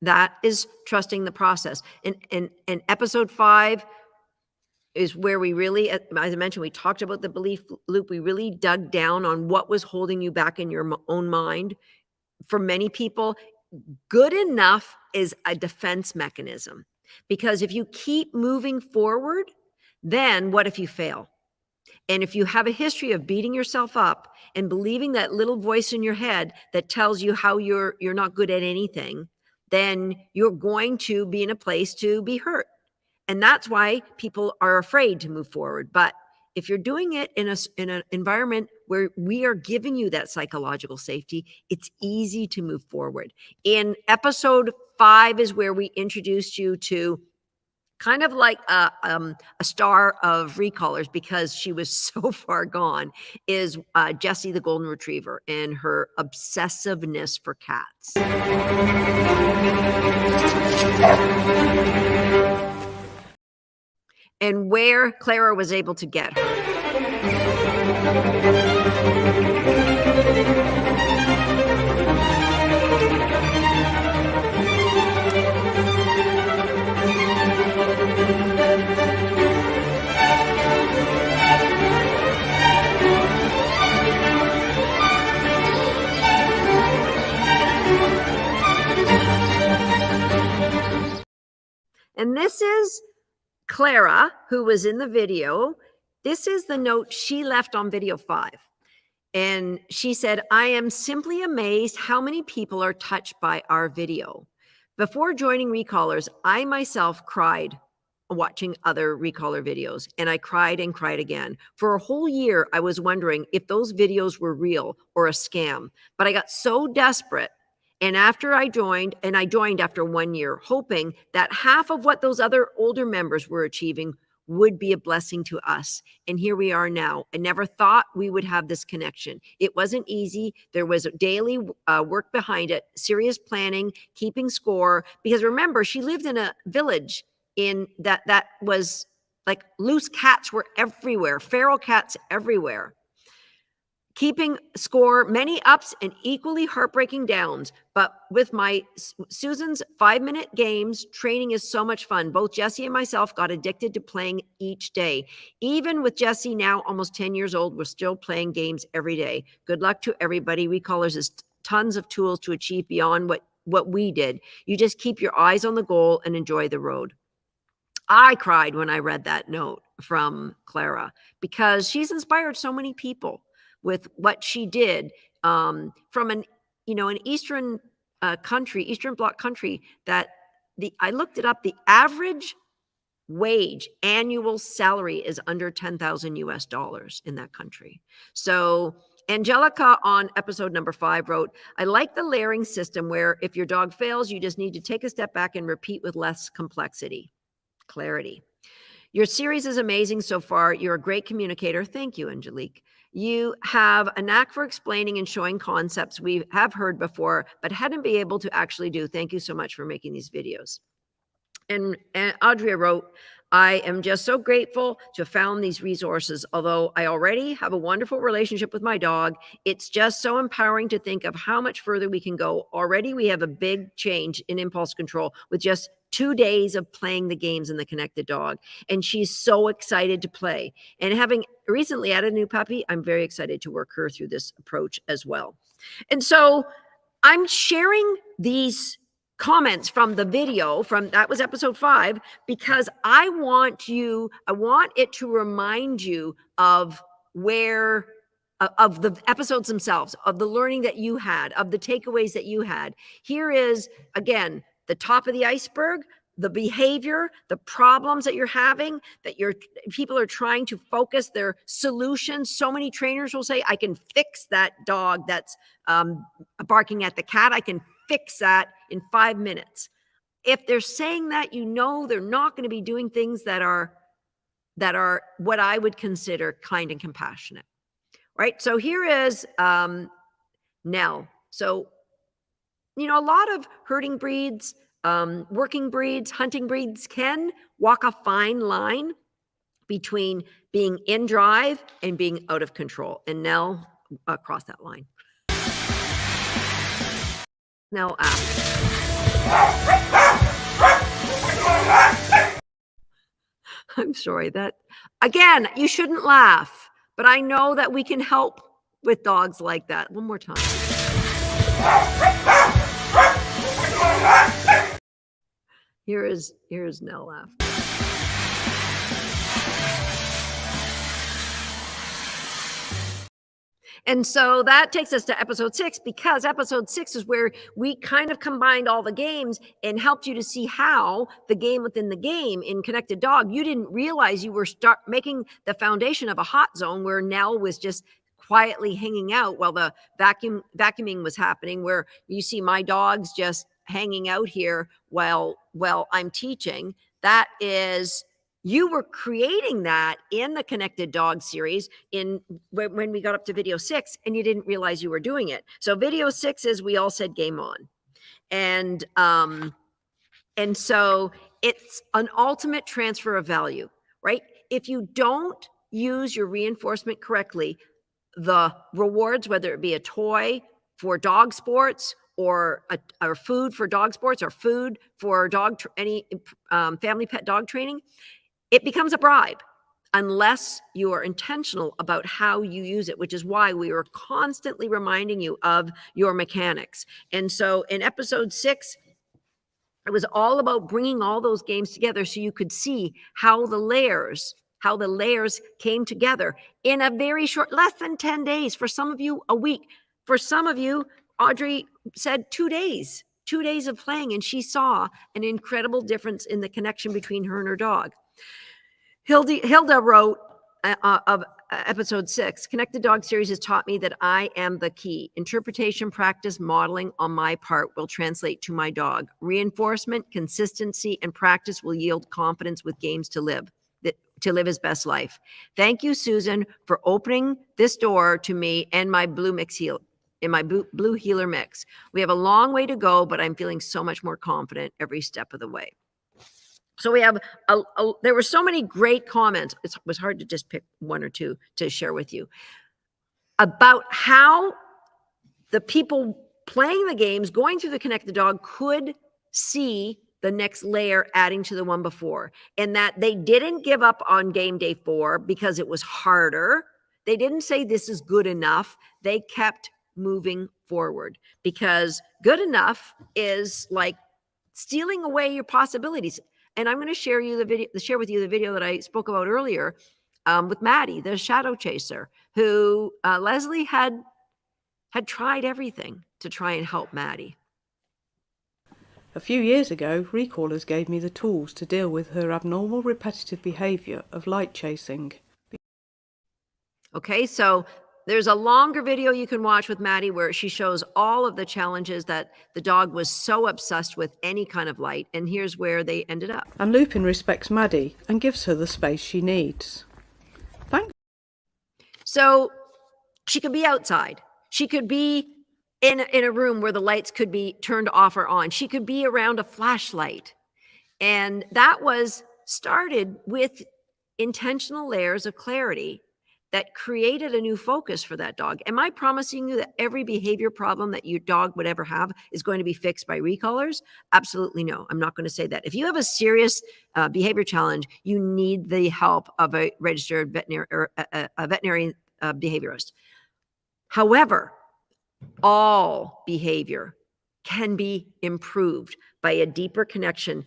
A: That is trusting the process. And episode 5 is where we really, as I mentioned, we talked about the belief loop. We really dug down on what was holding you back in your own mind. For many people, good enough is a defense mechanism, because if you keep moving forward, then what if you fail? And if you have a history of beating yourself up and believing that little voice in your head that tells you how you're not good at anything, then you're going to be in a place to be hurt. And that's why people are afraid to move forward. But if you're doing it in an environment where we are giving you that psychological safety, it's easy to move forward. In episode 5 is where we introduced you to kind of like a star of Recallers, because she was so far gone, is Jessie the Golden Retriever and her obsessiveness for cats. And where Clara was able to get And this is Clara, who was in the video. This is the note she left on video 5. And she said, I am simply amazed how many people are touched by our video. Before joining Recallers, I myself cried watching other Recaller videos, and I cried and cried again. For a whole year, I was wondering if those videos were real or a scam, but I got so desperate. And after I joined after 1 year, hoping that half of what those other older members were achieving would be a blessing to us. And here we are now. I never thought we would have this connection. It wasn't easy. There was daily work behind it, serious planning, keeping score. Because remember, she lived in a village in that was like loose cats were everywhere, feral cats everywhere. Keeping score, many ups and equally heartbreaking downs. But with my Susan's 5-minute games, training is so much fun. Both Jessie and myself got addicted to playing each day. Even with Jessie now almost 10 years old, we're still playing games every day. Good luck to everybody. Recallers is tons of tools to achieve beyond what we did. You just keep your eyes on the goal and enjoy the road. I cried when I read that note from Clara, because she's inspired so many people with what she did from an Eastern country, Eastern Bloc country, that I looked it up, the average wage annual salary is under $10,000 US in that country. So Angelica on episode number 5 wrote, I like the layering system where if your dog fails, you just need to take a step back and repeat with less complexity, clarity. Your series is amazing so far. You're a great communicator. Thank you, Angelique. You have a knack for explaining and showing concepts we have heard before, but hadn't been able to actually do. Thank you so much for making these videos. And Audrey wrote, I am just so grateful to have found these resources. Although I already have a wonderful relationship with my dog, it's just so empowering to think of how much further we can go. Already we have a big change in impulse control with just 2 days of playing the games in the Connected Dog. And she's so excited to play. And having recently added a new puppy, I'm very excited to work her through this approach as well. And so I'm sharing these comments from the video that was episode 5, because I want it to remind you of of the episodes themselves, of the learning that you had, of the takeaways that you had. Here is, again, the top of the iceberg, the behavior, the problems that you're having, that people are trying to focus their solutions. So many trainers will say, I can fix that dog that's barking at the cat. I can fix that in 5 minutes. If they're saying that, they're not going to be doing things that are what I would consider kind and compassionate, right? So here is Nell. So, a lot of herding breeds, working breeds, hunting breeds can walk a fine line between being in drive and being out of control. And Nell, cross that line. Nell asked. I'm sorry that, again, you shouldn't laugh, but I know that we can help with dogs like that. One more time. Here is Nell laugh. And so that takes us to episode 6, because episode 6 is where we kind of combined all the games and helped you to see how the game within the game in Connected Dog, you didn't realize you were making the foundation of a hot zone where Nell was just quietly hanging out while the vacuuming was happening, where you see my dogs just hanging out here while I'm teaching. That is, you were creating that in the Connected Dog series when we got up to video 6, and you didn't realize you were doing it. So video 6 is, we all said game on. And so it's an ultimate transfer of value, right? If you don't use your reinforcement correctly, the rewards, whether it be a toy for dog sports or food for dog sports or food for any family pet dog training, it becomes a bribe unless you are intentional about how you use it, which is why we are constantly reminding you of your mechanics. And so in episode 6, it was all about bringing all those games together so you could see how the layers came together in a very short, less than 10 days. For some of you, a week. For some of you, Audrey said 2 days. 2 days of playing, and she saw an incredible difference in the connection between her and her dog. Hilda wrote of episode 6, Connected Dog series has taught me that I am the key. Interpretation, practice, modeling on my part will translate to my dog. Reinforcement, consistency, and practice will yield confidence with games to live his best life. Thank you, Susan, for opening this door to me and my blue healer mix. We have a long way to go, but I'm feeling so much more confident every step of the way. So we have, there were so many great comments. It was hard to just pick one or two to share with you about how the people playing the games, going through the Connected Dog, could see the next layer adding to the one before, and that they didn't give up on game day 4 because it was harder. They didn't say this is good enough. They kept moving forward, because good enough is like stealing away your possibilities. And I'm going to share with you the video that I spoke about earlier with Maddie, the shadow chaser, who Leslie had tried everything to try and help Maddie.
C: A few years ago, Recallers gave me the tools to deal with her abnormal repetitive behaviour of light chasing.
A: Okay, so there's a longer video you can watch with Maddie where she shows all of the challenges that the dog was so obsessed with any kind of light, and here's where they ended up.
C: And Lupin respects Maddie and gives her the space she needs.
A: So she could be outside. She could be in a room where the lights could be turned off or on. She could be around a flashlight. And that was started with intentional layers of clarity that created a new focus for that dog. Am I promising you that every behavior problem that your dog would ever have is going to be fixed by Recallers? Absolutely no. I'm not going to say that. If you have a serious behavior challenge, you need the help of a registered veterinary or a veterinary behaviorist. However, all behavior can be improved by a deeper connection,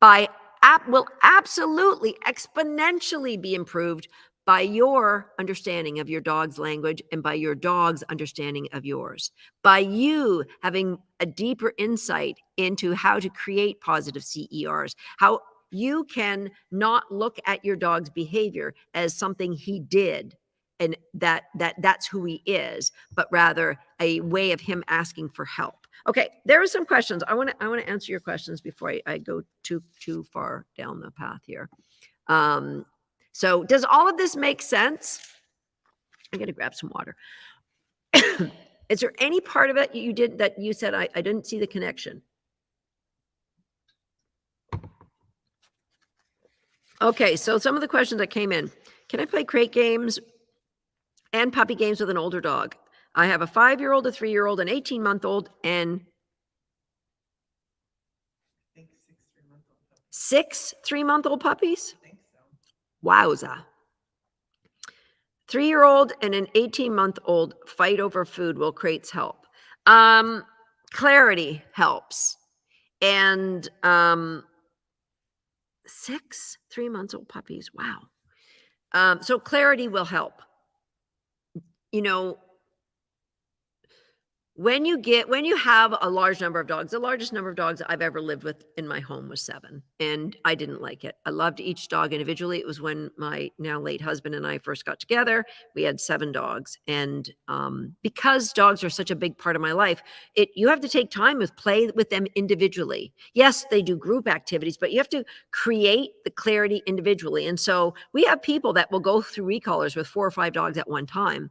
A: will absolutely exponentially be improved by your understanding of your dog's language and by your dog's understanding of yours, by you having a deeper insight into how to create positive CERs, how you can not look at your dog's behavior as something he did and that's who he is, but rather a way of him asking for help. Okay, there are some questions. I want to answer your questions before I go too far down the path here. So does all of this make sense? I'm going to grab some water. Is there any part of it you did that you said, I didn't see the connection? Okay, so some of the questions that came in. Can I play crate games and puppy games with an older dog? I have a 5-year-old, a 3-year-old, an 18-month-old, and
B: I think 6 3-month-old puppies.
A: 6 3-month-old puppies?
B: I think so.
A: Wowza. 3-year-old and an 18-month-old fight over food. Will crates help? Clarity helps. And 6 3-month-old puppies. Wow. So clarity will help. You know, when you have a large number of dogs, the largest number of dogs I've ever lived with in my home was 7, and I didn't like it. I loved each dog individually. It was when my now late husband and I first got together. We had 7 dogs, and because dogs are such a big part of my life, you have to take time with play with them individually. Yes, they do group activities, but you have to create the clarity individually. And so we have people that will go through recallers with 4 or 5 dogs at one time,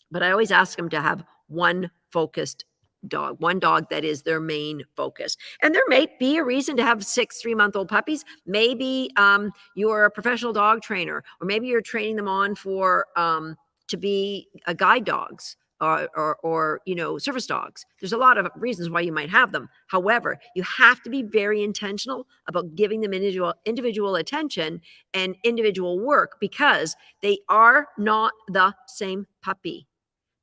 A: but I always ask them to have one focused dog, one dog that is their main focus. And there may be a reason to have 6 3-month-old puppies. Maybe you're a professional dog trainer, or maybe you're training them on for to be a guide dogs or service dogs. There's a lot of reasons why you might have them. However, you have to be very intentional about giving them individual attention and individual work, because they are not the same puppy.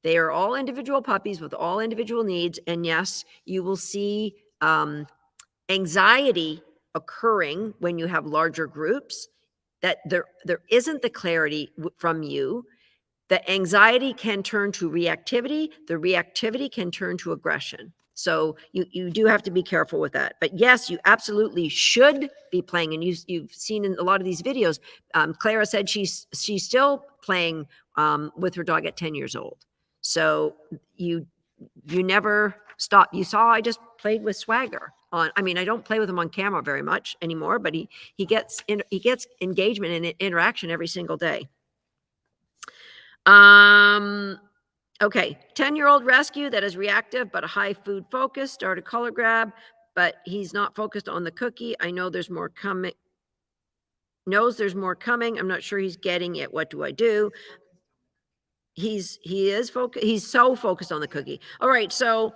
A: They are all individual puppies with all individual needs. And yes, you will see anxiety occurring when you have larger groups, that there isn't the clarity from you. The anxiety can turn to reactivity. The reactivity can turn to aggression. So you do have to be careful with that. But yes, you absolutely should be playing. And you've seen in a lot of these videos, Clara said she's still playing with her dog at 10 years old. So you never stop. You saw I just played with Swagger on. I mean, I don't play with him on camera very much anymore, but he gets engagement and interaction every single day. Okay, 10-year-old rescue that is reactive but a high food focus. Start a color grab, but he's not focused on the cookie. I know there's more coming. Knows there's more coming. I'm not sure he's getting it. What do I do? He is focused. He's so focused on the cookie. All right, so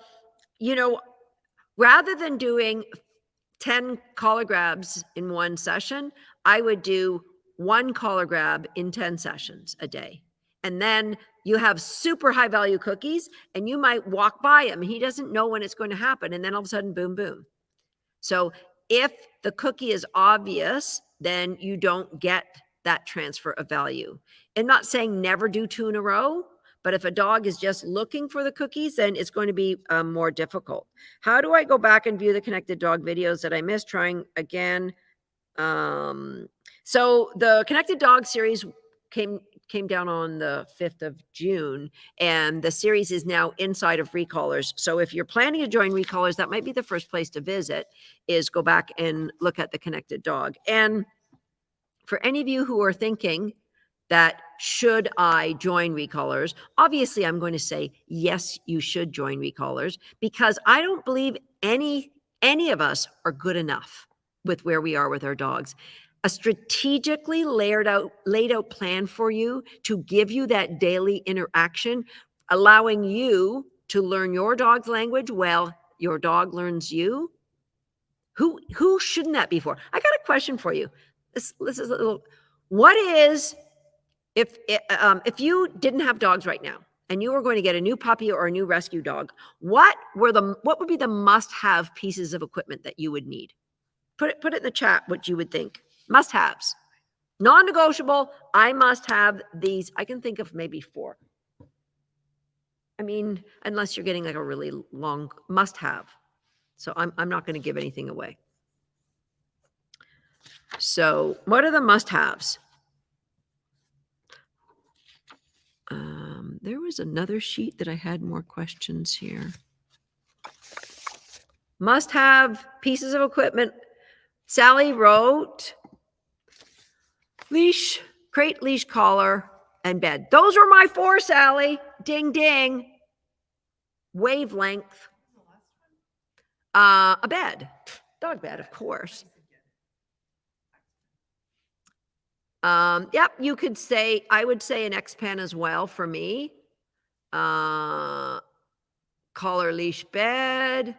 A: rather than doing 10 collar grabs in one session, I would do 1 collar grab in 10 sessions a day. And then you have super high value cookies, and you might walk by him. He doesn't know when it's going to happen. And then all of a sudden, boom, boom. So if the cookie is obvious, then you don't get that transfer of value. I'm not saying never do 2 in a row, but if a dog is just looking for the cookies, then it's going to be more difficult. How do I go back and view the connected dog videos that I missed? Trying again. So the connected dog series came down on the 5th of June, and the series is now inside of Recallers. So if you're planning to join Recallers, that might be the first place to visit, is go back and look at the connected dog. And for any of you who are thinking that should I join Recallers, obviously I'm going to say yes, you should join Recallers, because I don't believe any of us are good enough with where we are with our dogs. A strategically laid out plan for you to give you that daily interaction, allowing you to learn your dog's language while your dog learns you. Who shouldn't that be for? I got a question for you. This is a little. What is if you didn't have dogs right now and you were going to get a new puppy or a new rescue dog? What would be the must-have pieces of equipment that you would need? Put it in the chat what you would think. Must-haves. Non-negotiable, I must have these. I can think of maybe 4. I mean, unless you're getting like a really long must-have. So I'm not going to give anything away. So what are the must-haves? There was another sheet that I had more questions here. Must-have pieces of equipment. Sally wrote leash, crate, leash, collar, and bed. Those were my 4, Sally. Ding, ding. Wavelength. A bed. Dog bed, of course. Yep, you could say, I would say an X-Pen as well for me. Collar leash bed.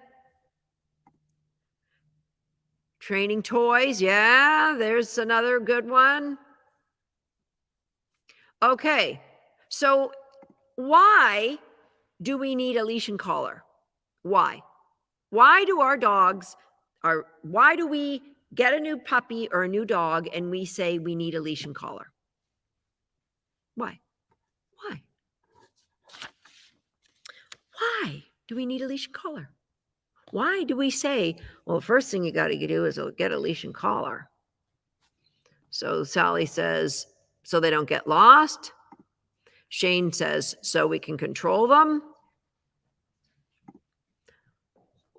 A: Training toys, yeah, there's another good one. Okay, so why do we need a leash and collar? Why? Why do our dogs, why do we get a new puppy or a new dog and we say we need a leash and collar? Why? Why? Why do we need a leash and collar? Why do we say, well, the first thing you got to do is get a leash and collar? So Sally says, so they don't get lost. Shane says, so we can control them.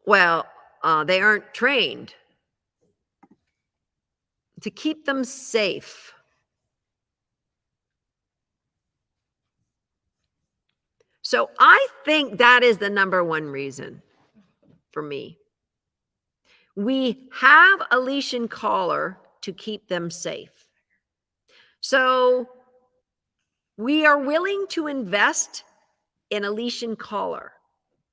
A: Well, they aren't trained to keep them safe. So I think that is the number one reason for me. We have a leash and collar to keep them safe. So we are willing to invest in a leash and collar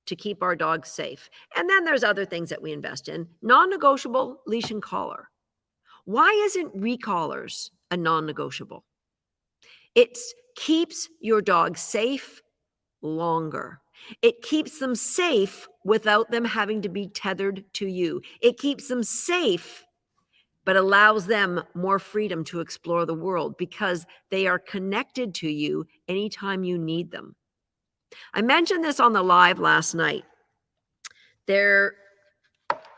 A: to keep our dogs safe. And then there's other things that we invest in. Non-negotiable leash and collar. Why isn't Recallers a non-negotiable? It keeps your dog safe longer. It keeps them safe without them having to be tethered to you. It keeps them safe, but allows them more freedom to explore the world because they are connected to you anytime you need them. I mentioned this on the live last night. There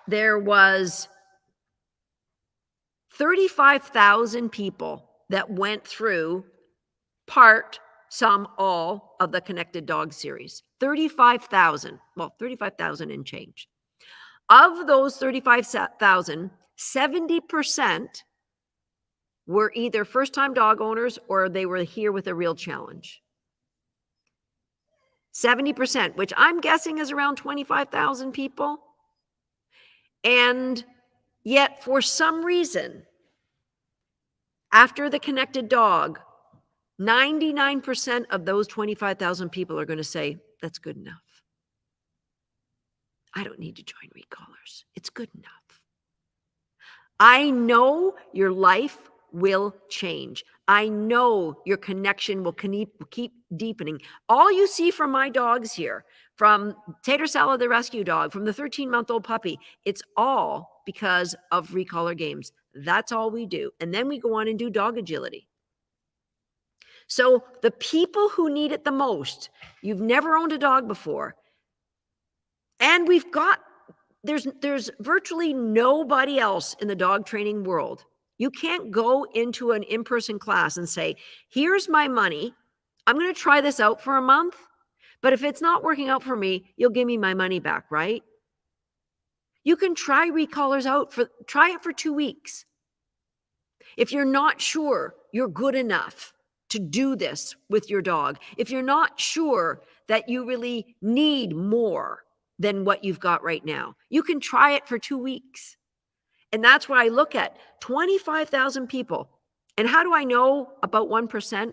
A: was 35,000 people that went through part, some, all of the Connected Dog series. 35,000. Well, 35,000 and change. Of those 35,000, 70% were either first-time dog owners or they were here with a real challenge. 70%, which I'm guessing is around 25,000 people. And yet, for some reason, after the Connected Dog, 99% of those 25,000 people are going to say, that's good enough. I don't need to join Recallers. It's good enough. I know your life will change. I know your connection will keep deepening. All you see from my dogs here, from Tater Salad the rescue dog, from the 13-month-old puppy, it's all because of Recaller games. That's all we do. And then we go on and do dog agility. So the people who need it the most, you've never owned a dog before, and there's virtually nobody else in the dog training world. You can't go into an in-person class and say, here's my money. I'm going to try this out for a month, but if it's not working out for me, you'll give me my money back, right? You can try Recallers out try it for 2 weeks. If you're not sure you're good enough to do this with your dog, if you're not sure that you really need more than what you've got right now, you can try it for 2 weeks. And that's why I look at 25,000 people. And how do I know about 1%?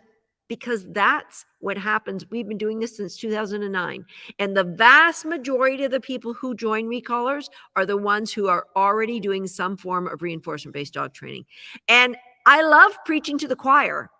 A: Because that's what happens. We've been doing this since 2009. And the vast majority of the people who join Recallers are the ones who are already doing some form of reinforcement-based dog training. And I love preaching to the choir,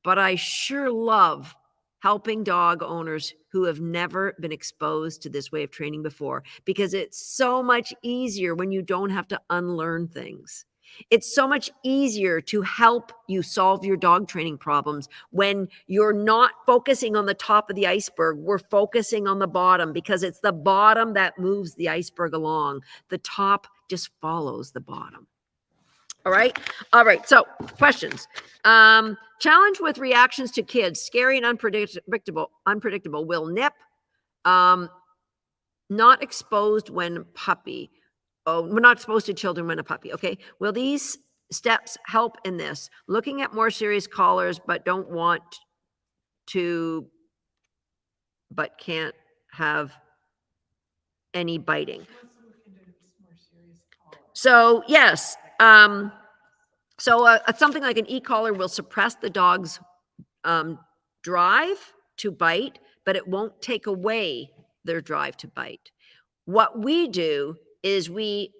A: but I sure love helping dog owners who have never been exposed to this way of training before, because it's so much easier when you don't have to unlearn things. It's so much easier to help you solve your dog training problems when you're not focusing on the top of the iceberg. We're focusing on the bottom because it's the bottom that moves the iceberg along. The top just follows the bottom. All right. All right. So questions. Challenge with reactions to kids. Scary and unpredictable. Will nip. Not exposed when puppy. Oh, we're not exposed to children when a puppy. Okay. Will these steps help in this? Looking at more serious collars, but don't want to, but can't have any biting. So yes. So something like an e-collar will suppress the dog's drive to bite, but it won't take away their drive to bite. What we do is we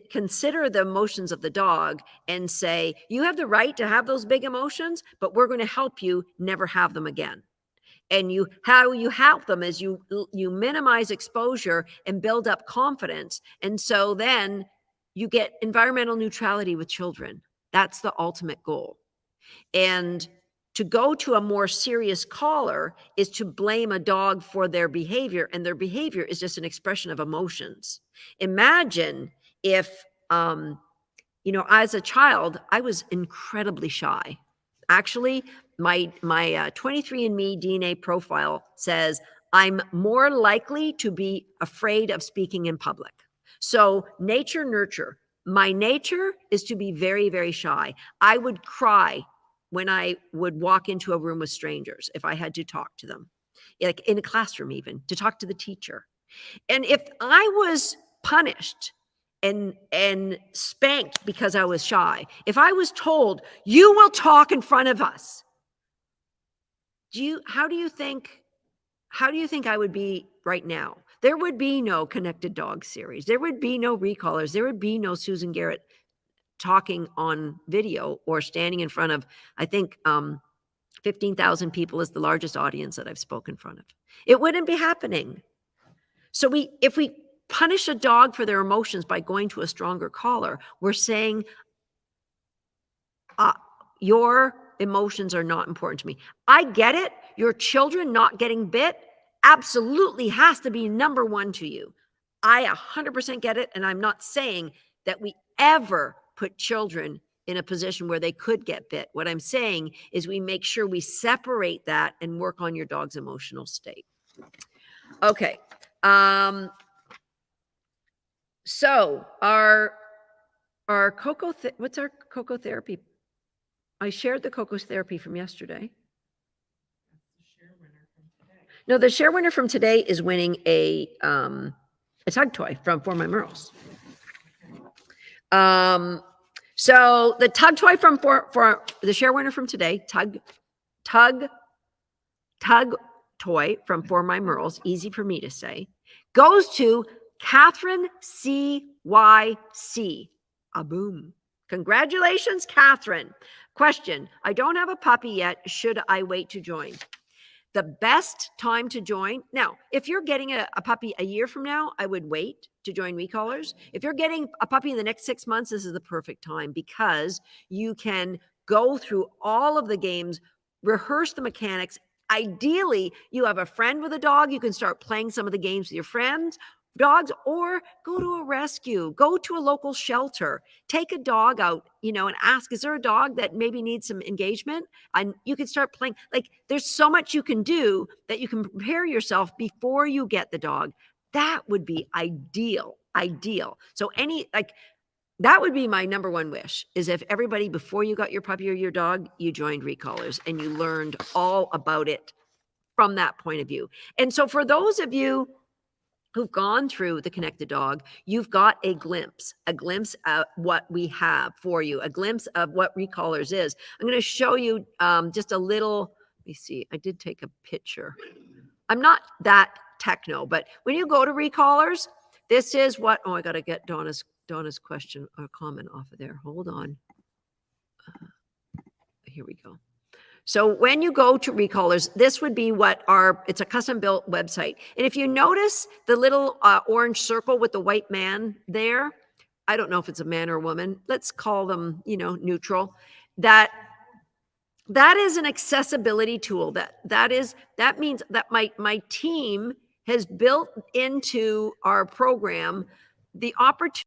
A: consider the emotions of the dog and say, you have the right to have those big emotions, but we're going to help you never have them again. And how you help them is you minimize exposure and build up confidence. And so then you get environmental neutrality with children. That's the ultimate goal. And to go to a more serious collar is to blame a dog for their behavior, and their behavior is just an expression of emotions. Imagine if, as a child, I was incredibly shy. Actually, my 23andMe DNA profile says I'm more likely to be afraid of speaking in public. So nature, nurture. My nature is to be very, very shy. I would cry when I would walk into a room with strangers if I had to talk to them, like in a classroom even, to talk to the teacher. And if I was punished and spanked because I was shy, if I was told, you will talk in front of us, how do you think I would be right now? There would be no Connected Dog series. There would be no Recallers. There would be no Susan Garrett talking on video or standing in front of, I think 15,000 people is the largest audience that I've spoken in front of. It wouldn't be happening. So if we punish a dog for their emotions by going to a stronger collar, we're saying, your emotions are not important to me. I get it. Your children not getting bit absolutely has to be number one to you. I 100% get it. And I'm not saying that we ever put children in a position where they could get bit. What I'm saying is we make sure we separate that and work on your dog's emotional state. Okay. So our cocoa, what's our cocoa therapy? I shared the cocoa therapy from yesterday. No, the share winner from today is winning a tug toy from For My Merles. So the tug toy from for the share winner from today, tug toy from For My Merles, easy for me to say, goes to Catherine CYC. Boom. Congratulations, Catherine. Question: I don't have a puppy yet. Should I wait to join? The best time to join. Now, if you're getting a puppy a year from now, I would wait to join Recallers. If you're getting a puppy in the next 6 months, this is the perfect time because you can go through all of the games, rehearse the mechanics. Ideally, you have a friend with a dog. You can start playing some of the games with your friends, dogs, or go to a rescue, go to a local shelter, take a dog out, and ask, is there a dog that maybe needs some engagement? And you can start playing. Like, there's so much you can do that you can prepare yourself before you get the dog. That would be ideal. So that would be my number one wish, is if everybody, before you got your puppy or your dog, you joined Recallers and you learned all about it from that point of view. And so for those of you who've gone through the Connected Dog, you've got a glimpse of what we have for you, a glimpse of what Recallers is. I'm going to show you just a little. Let me see. I did take a picture. I'm not that techno, but when you go to Recallers, this is what. Oh, I got to get Donna's question or comment off of there. Hold on. Here we go. So when you go to Recallers, this would be it's a custom built website. And if you notice the little orange circle with the white man there, I don't know if it's a man or a woman. Let's call them, neutral. That is an accessibility tool. That means that my team has built into our program the opportunity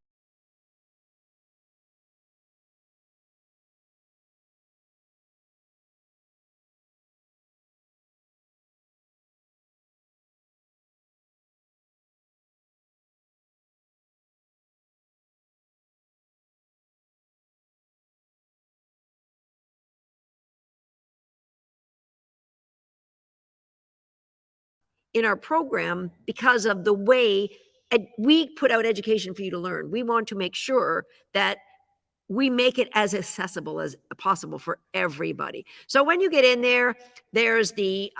A: in our program because of the way we put out education for you to learn. We want to make sure that we make it as accessible as possible for everybody. So when you get in there, there's the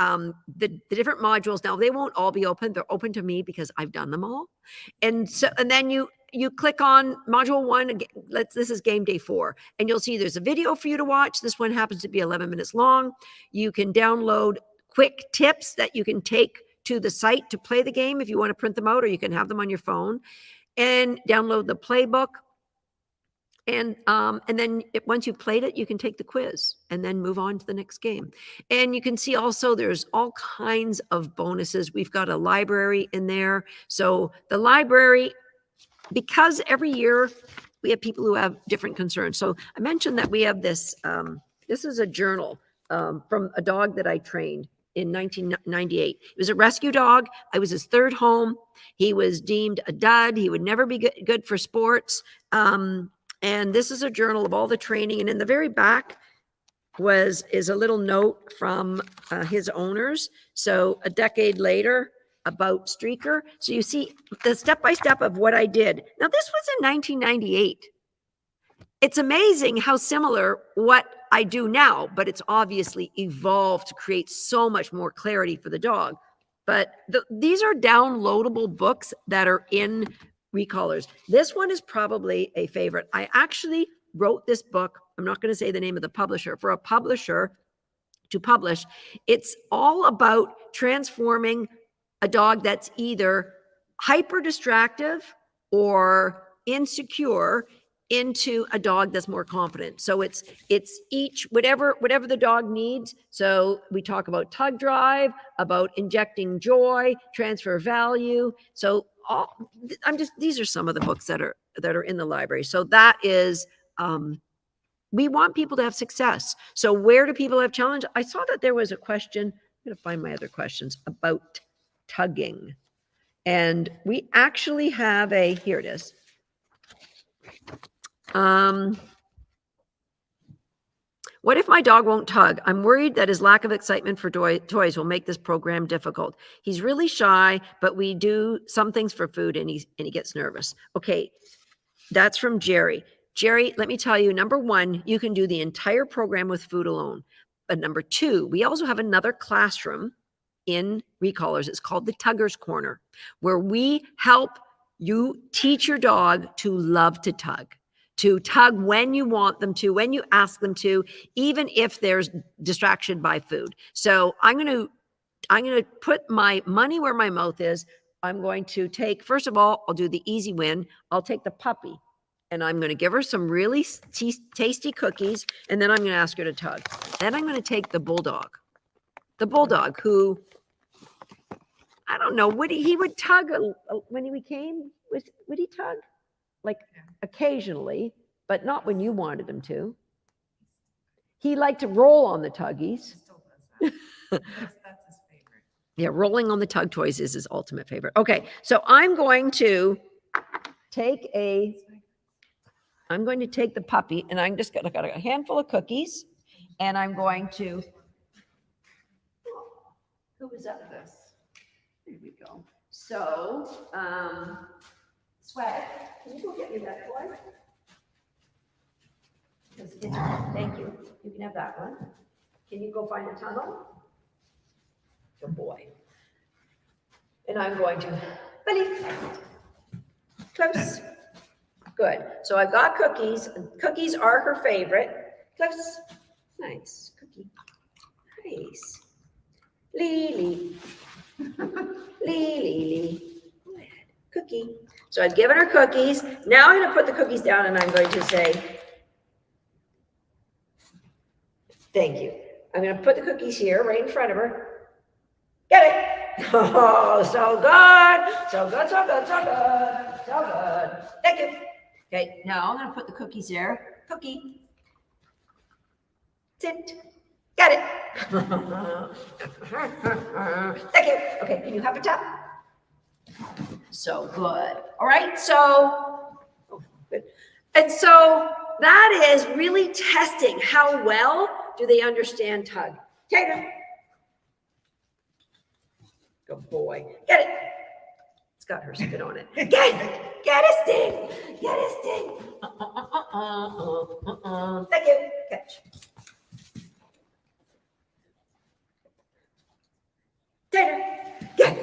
A: different modules. Now they won't all be open. They're open to me because I've done them all. And so, and then you click on module 1. This is game day 4, and you'll see there's a video for you to watch. This one happens to be 11 minutes long. You can download quick tips that you can take to the site to play the game if you want to print them out, or you can have them on your phone and download the playbook. And then once you've played it, you can take the quiz and then move on to the next game. And you can see also there's all kinds of bonuses. We've got a library in there. So the library, because every year we have people who have different concerns. So I mentioned that we have this, this is a journal from a dog that I trained in 1998. It was a rescue dog. I was his 3rd home. He was deemed a dud. He would never be good for sports. And this is a journal of all the training. And in the very back is a little note from his owners. So a decade later about Streaker. So you see the step-by-step of what I did. Now this was in 1998. It's amazing how similar what I do now, but it's obviously evolved to create so much more clarity for the dog. But these are downloadable books that are in Recallers. This one is probably a favorite. I actually wrote this book. I'm not going to say the name of the publisher. For a publisher to publish, it's all about transforming a dog that's either hyper distractive or insecure into a dog that's more confident. So it's each whatever the dog needs. So we talk about tug drive, about injecting joy, transfer value. So these are some of the books that are in the library. So that is, we want people to have success. So where do people have challenge? I saw that there was a question. I'm going to find my other questions about tugging. And we actually have here it is. What if my dog won't tug? I'm worried that his lack of excitement for toys will make this program difficult. He's really shy, but we do some things for food and he gets nervous. Okay, that's from Jerry. Jerry, let me tell you, number 1, you can do the entire program with food alone. But number 2, we also have another classroom in Recallers. It's called the Tugger's Corner, where we help you teach your dog to love to tug when you want them to, when you ask them to, even if there's distraction by food. So I'm going to put my money where my mouth is. I'm going to take, first of all, I'll do the easy win. I'll take the puppy and I'm going to give her some really tasty cookies. And then I'm going to ask her to tug. Then I'm going to take the bulldog who, I don't know, he would tug when he came, would he tug? Like occasionally, but not when you wanted him to. He liked to roll on the tuggies.
B: Still does that. That's his favorite.
A: Yeah, rolling on the tug toys is his ultimate favorite. Okay, so I'm going to take the puppy, and I'm just got a handful of cookies, and I'm going to. Who was up this? Here we go. So, Swag, can you go get me that toy? Thank you. You can have that one. Can you go find a tunnel? Good boy. And I'm going to, Billy, close. Good. So I've got cookies. Cookies are her favorite. Close. Nice. Cookie. Nice. Lily. Lily. Cookie. So I've given her cookies. Now I'm going to put the cookies down and I'm going to say, thank you. I'm going to put the cookies here right in front of her. Get it. Oh, so good. So good, so good, so good. So good. Thank you. Okay, now I'm going to put the cookies there. Cookie. Sit. Got it. Thank you. Okay, can you have a tap? So good. All right, so good. And so that is really testing how well do they understand tug. Tater. Good boy. Get it. It's got her spit on it. Get a sting. Get a sting. Thank you. Catch. Tater. Get.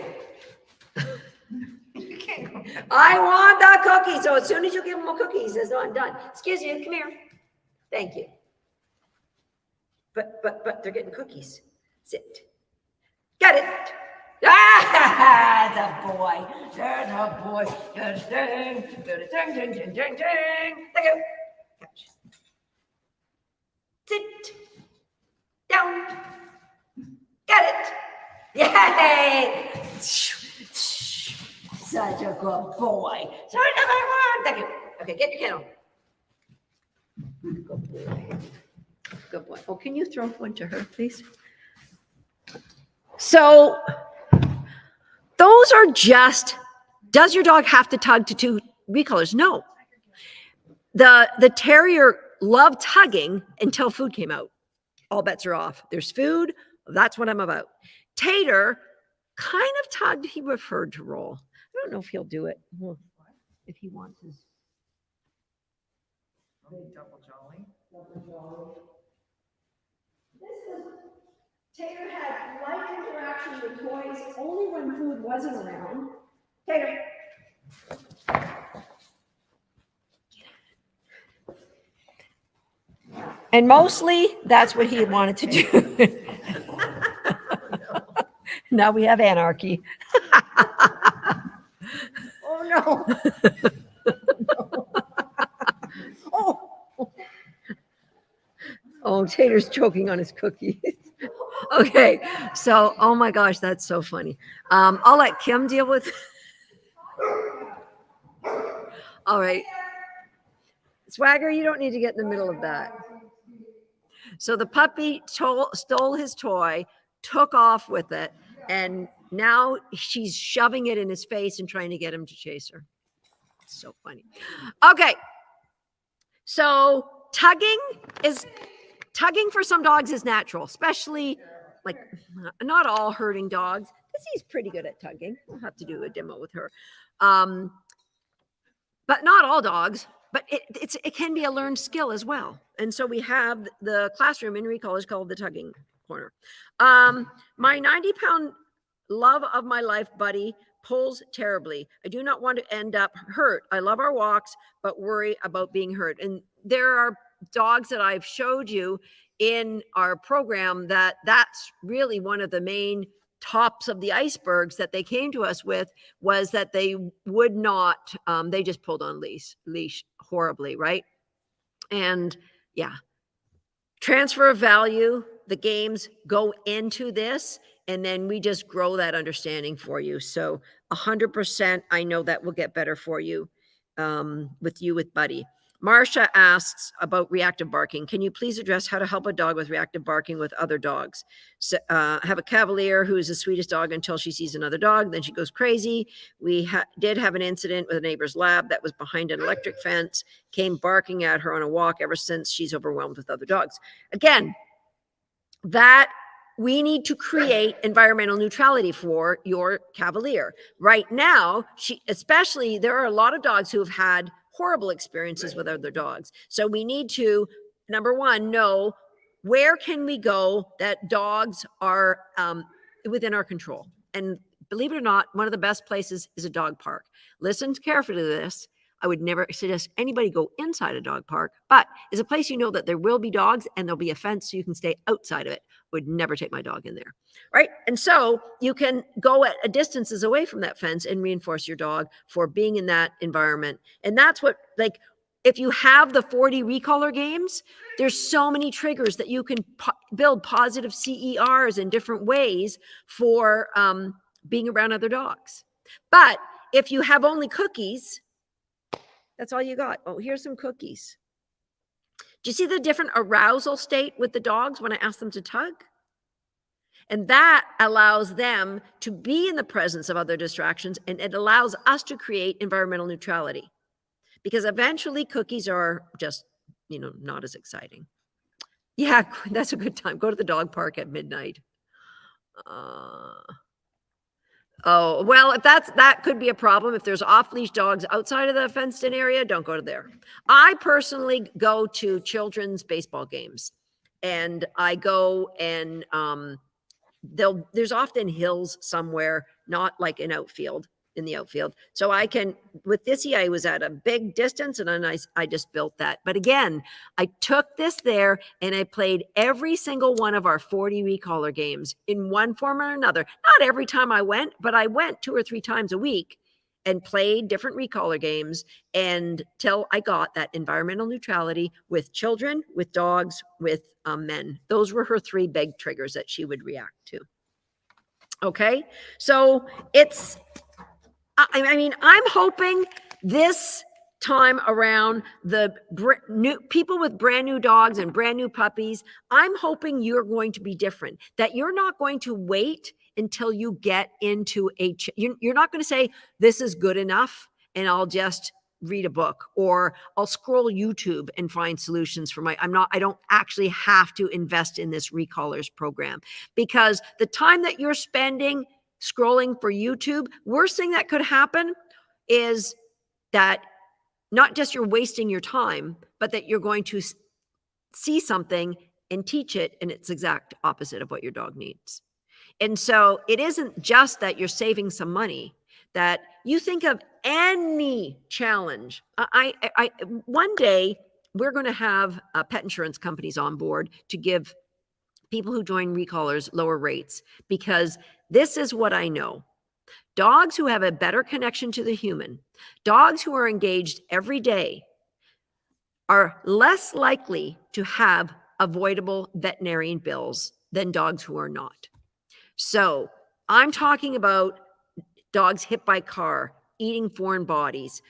B: You can't go back.
A: I want the cookie. So as soon as you give him a cookie, he says, no, I'm done. Excuse you, come here. Thank you. But they're getting cookies. Sit. Got it. Ah, the boy. There's a boy. Ding, ding, ding, ding, ding, ding, ding. Thank you. Catch. Sit. Down. Got it. Yay. Such a good boy. So number one. Thank you. Okay, get your kennel. Good boy. Good boy. Oh, can you throw one to her, please? So those are just, does your dog have to tug to 2 recolors? No. The Terrier loved tugging until food came out. All bets are off. There's food. That's what I'm about. Tater kind of tugged. He preferred to roll. I don't know if he'll do it. Well, if he wants his.
B: Double jolly.
A: Tater had light interaction with toys only when food wasn't around. Tater. And mostly that's what he wanted to do. Now we have anarchy.
B: Oh, no.
A: Oh, Tater's choking on his cookies. Okay, so, oh my gosh, that's so funny. I'll let Kim deal with. All right. Swagger, you don't need to get in the middle of that. So the puppy stole his toy, took off with it, and now she's shoving it in his face and trying to get him to chase her. It's so funny. Okay. So tugging for some dogs is natural, especially like not all herding dogs. He's pretty good at tugging. We'll have to do a demo with her. But not all dogs, but it can be a learned skill as well. And so we have the classroom in Recallers called the Tugging Corner. My 90-pound love of my life buddy pulls terribly. I do not want to end up hurt. I love our walks, but worry about being hurt. And there are dogs that I've showed you in our program that's really one of the main tops of the icebergs that they came to us with, was that they would not, they just pulled on leash horribly, right? And yeah, transfer of value, the games go into this, and then we just grow that understanding for you. So 100%, I know that will get better for you with Buddy. Marsha asks about reactive barking. Can you please address how to help a dog with reactive barking with other dogs? So, have a Cavalier who is the sweetest dog until she sees another dog. Then she goes crazy. We did have an incident with a neighbor's lab that was behind an electric fence, came barking at her on a walk. Ever since, she's overwhelmed with other dogs. Again, that we need to create environmental neutrality for your Cavalier. Right now, especially there are a lot of dogs who have had horrible experiences with other dogs. So we need to, number one, know where can we go that dogs are within our control. And believe it or not, one of the best places is a dog park. Listen carefully to this. I would never suggest anybody go inside a dog park, but it's a place you know that there will be dogs and there'll be a fence so you can stay outside of it. Would never take my dog in there, right? And so you can go at a distances away from that fence and reinforce your dog for being in that environment. And that's what, like, if you have the 40 recaller games, there's so many triggers that you can build positive CERs in different ways for being around other dogs. But if you have only cookies, that's all you got. Oh, here's some cookies. Do you see the different arousal state with the dogs when I ask them to tug? And that allows them to be in the presence of other distractions, and it allows us to create environmental neutrality. Because eventually cookies are just, not as exciting. Yeah, that's a good time. Go to the dog park at midnight. Oh, well, if that could be a problem. If there's off-leash dogs outside of the fenced-in area, don't go to there. I personally go to children's baseball games, and I go and there's often hills somewhere, not like in the outfield. So I can, with this, I was at a big distance and then I just built that. But again, I took this there and I played every single one of our 40 recaller games in one form or another. Not every time I went, but I went 2 or 3 times a week and played different recaller games until I got that environmental neutrality with children, with dogs, with men. Those were her 3 big triggers that she would react to. Okay, so it's, I mean, I'm hoping this time around, the new people with brand new dogs and brand new puppies, I'm hoping you're going to be different, that you're not going to wait until you get into you're not going to say, this is good enough and I'll just read a book, or I'll scroll YouTube and find solutions for I don't actually have to invest in this Recallers program, because the time that you're spending scrolling for YouTube, worst thing that could happen is that not just you're wasting your time, but that you're going to see something and teach it and it's exact opposite of what your dog needs. And so it isn't just that you're saving some money, that you think of any challenge. One day we're going to have pet insurance companies on board to give people who join Recallers lower rates, because this is what I know. Dogs who have a better connection to the human, dogs who are engaged every day, are less likely to have avoidable veterinarian bills than dogs who are not. So I'm talking about dogs hit by car, eating foreign bodies,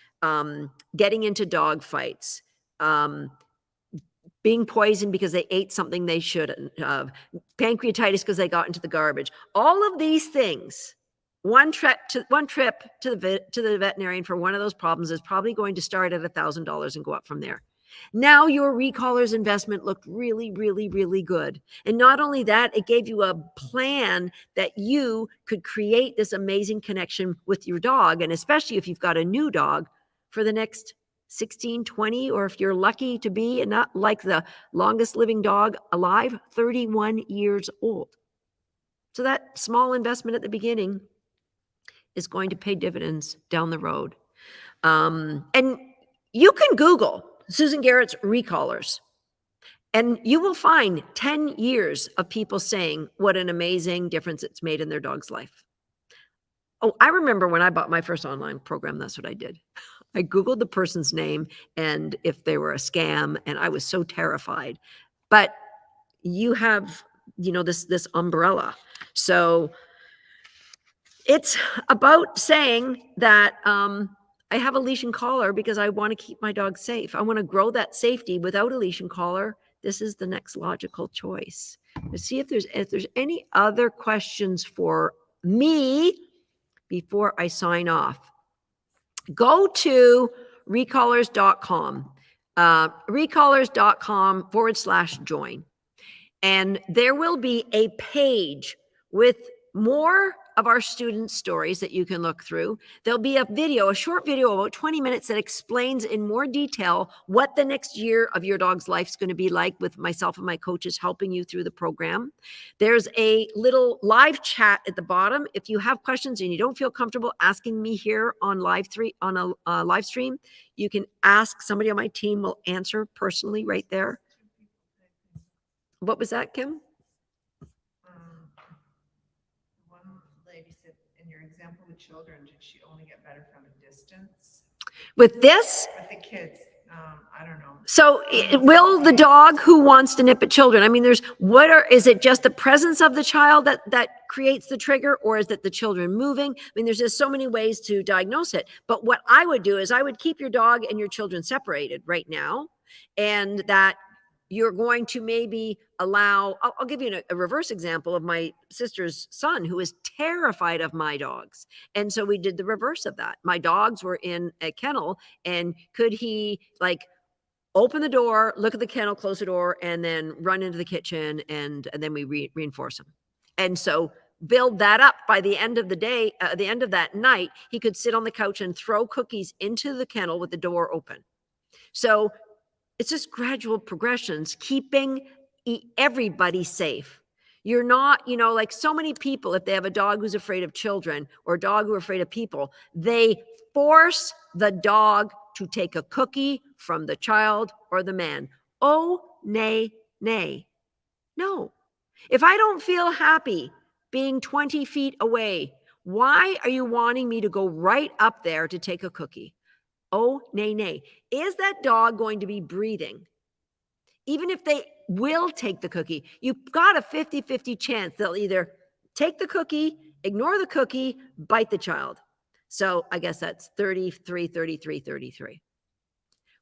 A: getting into dog fights, being poisoned because they ate something they shouldn't have, pancreatitis because they got into the garbage. All of these things, one trip to the veterinarian for one of those problems is probably going to start at $1,000 and go up from there. Now your Recallers investment looked really, really, really good. And not only that, it gave you a plan that you could create this amazing connection with your dog. And especially if you've got a new dog, for the next 16, 20, or if you're lucky to be, and not like the longest living dog alive, 31 years old. So that small investment at the beginning is going to pay dividends down the road. And you can Google Susan Garrett's Recallers, and you will find 10 years of people saying what an amazing difference it's made in their dog's life. Oh, I remember when I bought my first online program, that's what I did. I Googled the person's name and if they were a scam, and I was so terrified. But you have, this umbrella. So it's about saying that I have a leash and collar because I want to keep my dog safe. I want to grow that safety without a leash and collar. This is the next logical choice. Let's see if there's any other questions for me before I sign off. Go to recallers.com, recallers.com/join. And there will be a page with more of our students' stories that you can look through. There'll be a short video, about 20 minutes, that explains in more detail what the next year of your dog's life is going to be like, with myself and my coaches helping you through the program. There's a little live chat at the bottom. If you have questions and you don't feel comfortable asking me here on live stream, you can ask somebody on my team. Will answer personally right there. What was that, Kim?
B: One lady said, in your example with children, did she only get better from a distance?
A: With this?
B: With the kids, I don't know.
A: So will the dog who wants to nip at children, I mean, is it just the presence of the child that creates the trigger, or is it the children moving? I mean, there's just so many ways to diagnose it. But what I would do is I would keep your dog and your children separated right now, and that you're going to maybe allow, I'll give you a reverse example of my sister's son, who is terrified of my dogs. And so we did the reverse of that. My dogs were in a kennel, and could he open the door, look at the kennel, close the door, and then run into the kitchen, and then we reinforce him. And so build that up. By the end of the day, the end of that night, he could sit on the couch and throw cookies into the kennel with the door open. So it's just gradual progressions, keeping everybody safe. You're not, like so many people, if they have a dog who's afraid of children or a dog who's afraid of people, they force the dog to take a cookie from the child or the man. Oh, nay, nay. No. If I don't feel happy being 20 feet away, why are you wanting me to go right up there to take a cookie? Oh, nay, nay. Is that dog going to be breathing? Even if they will take the cookie, you've got a 50-50 chance they'll either take the cookie, ignore the cookie, bite the child. So I guess that's 33, 33, 33.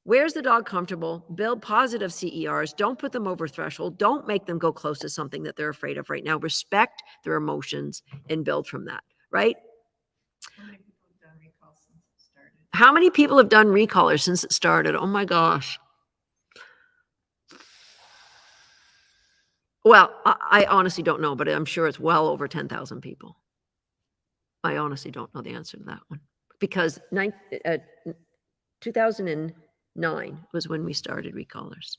A: Where's the dog comfortable? Build positive CERs. Don't put them over threshold. Don't make them go close to something that they're afraid of right now. Respect their emotions and build from that, right?
B: How many people have done recalls since it started?
A: How many people have done Recallers since it started? Oh my gosh. Well, I honestly don't know, but I'm sure it's well over 10,000 people. I honestly don't know the answer to that one because 2009 was when we started Recallers.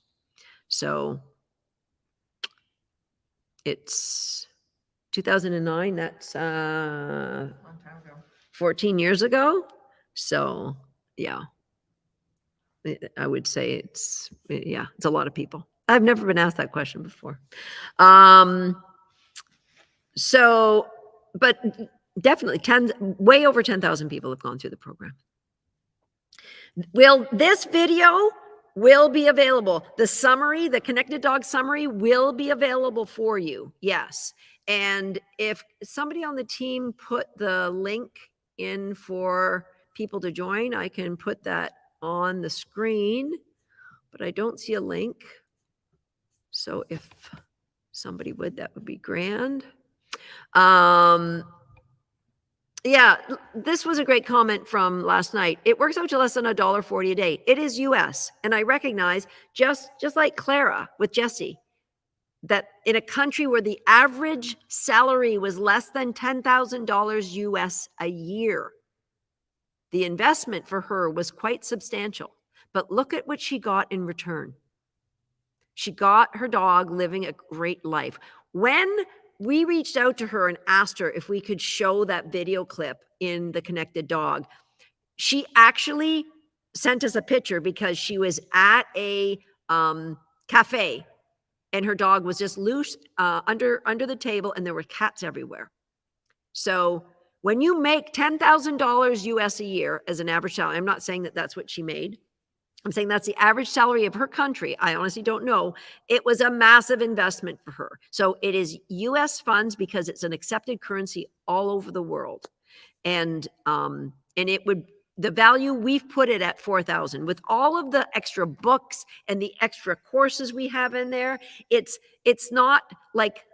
A: So it's 2009. That's
B: Long time ago.
A: 14 years ago. So yeah, I would say it's a lot of people. I've never been asked that question before. So, but definitely way over 10,000 people have gone through the program. This video will be available. The summary, the Connected Dog summary will be available for you. Yes. And if somebody on the team put the link in for people to join, I can put that on the screen, but I don't see a link. So if somebody would, that would be grand. Yeah, this was a great comment from last night. It works out to less than $1.40 a day. It is US. And I recognize, just like Clara with Jesse, that in a country where the average salary was less than $10,000 US a year, the investment for her was quite substantial. But look at what she got in return. She got her dog living a great life. When we reached out to her and asked her if we could show that video clip in the Connected Dog, she actually sent us a picture because she was at a cafe and her dog was just loose under the table and there were cats everywhere. So when you make $10,000 US a year as an average salary, I'm not saying that that's what she made. I'm saying that's the average salary of her country. I honestly don't know. It was a massive investment for her. So it is US funds because it's an accepted currency all over the world. And it would, the value, we've put it at $4,000 with all of the extra books and the extra courses we have in there. It's not like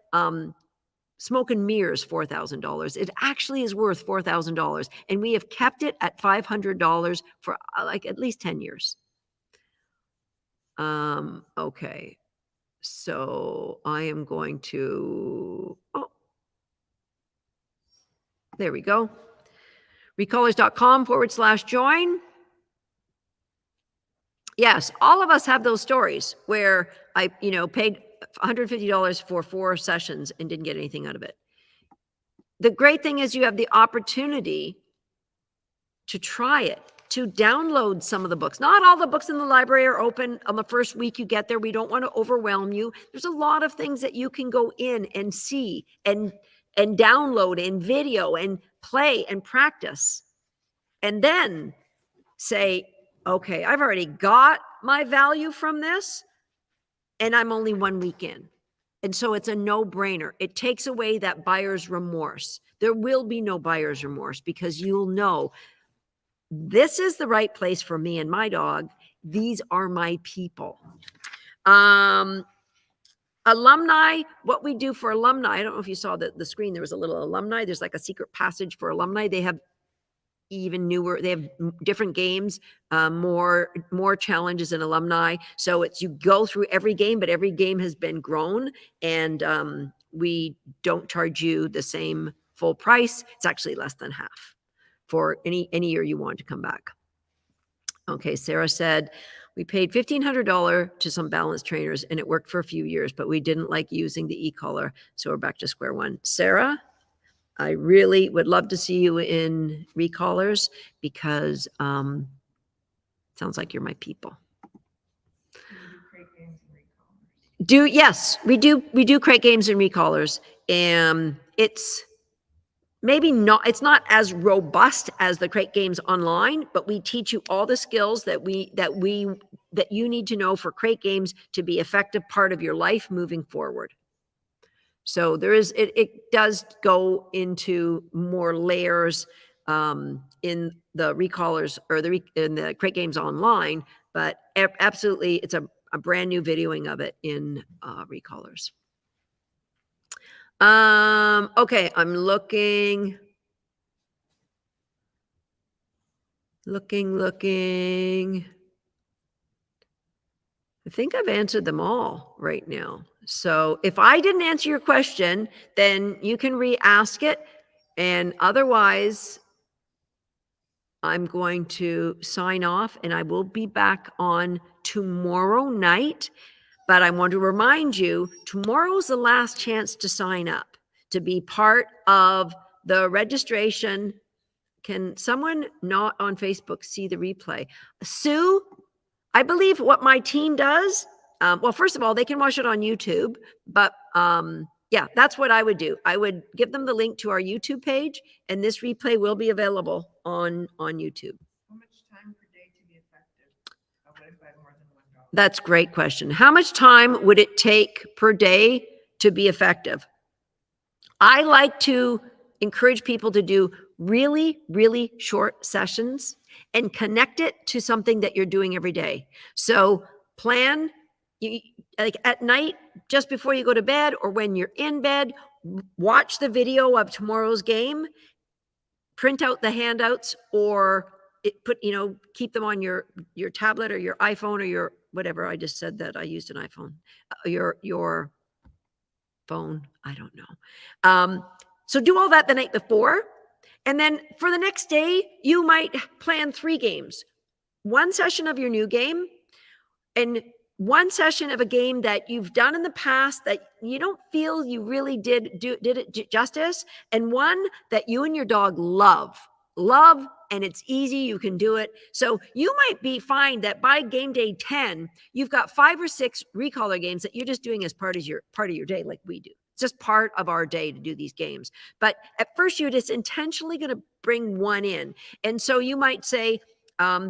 A: smoke and mirrors $4,000. It actually is worth $4,000. And we have kept it at $500 for like at least 10 years. Okay. So I am going to, there we go. Recallers.com/join. Yes, all of us have those stories where I, paid $150 for 4 sessions and didn't get anything out of it. The great thing is you have the opportunity to try it, to download some of the books. Not all the books in the library are open on the first week you get there. We don't want to overwhelm you. There's a lot of things that you can go in and see and download in video and play and practice. And then say, okay, I've already got my value from this and I'm only 1 week in. And so it's a no-brainer. It takes away that buyer's remorse. There will be no buyer's remorse because you'll know this is the right place for me and my dog. These are my people. Alumni, what we do for alumni, I don't know if you saw the screen, there was a little alumni. There's like a secret passage for alumni. They have even newer, they have different games, more challenges in alumni. So it's, you go through every game, but every game has been grown and we don't charge you the same full price. It's actually less than half for any year you want to come back. Okay, Sarah said, we paid $1,500 to some balance trainers and it worked for a few years, but we didn't like using the e-collar. So we're back to square one. Sarah, I really would love to see you in Recallers because sounds like you're my people.
B: You do crate games and recallers.
A: Yes, we do crate games and Recallers. And it's maybe not, it's not as robust as the crate games online, but we teach you all the skills that you need to know for crate games to be effective part of your life moving forward. So there is, it does go into more layers in the Recallers or in the crate games online, but absolutely it's a brand new videoing of it in Recallers. Okay, I'm looking. I think I've answered them all right now. So if I didn't answer your question, then you can re-ask it. And otherwise, I'm going to sign off and I will be back on tomorrow night. But I want to remind you, tomorrow's the last chance to sign up to be part of the registration. Can someone not on Facebook see the replay? Sue, I believe what my team does, well, first of all, they can watch it on YouTube, but yeah, that's what I would do. I would give them the link to our YouTube page, and this replay will be available on YouTube.
B: How much time per day to be effective? What if I have more than one dog?
A: That's a great question. How much time would it take per day to be effective? I like to encourage people to do really, really short sessions and connect it to something that you're doing every day. So plan, like at night, just before you go to bed or when you're in bed, watch the video of tomorrow's game, print out the handouts or keep them on your tablet or your iPhone or your whatever. I just said that I used an iPhone, your phone. I don't know. So do all that the night before. And then for the next day, you might plan 3 games. 1 session of your new game and 1 session of a game that you've done in the past that you don't feel you really did it justice, and 1 that you and your dog love, and it's easy, you can do it. So you might find that by game day 10, you've got 5 or 6 recaller games that you're just doing as part of your day like we do. It's just part of our day to do these games. But at first, you're just intentionally going to bring 1 in. And so you might say,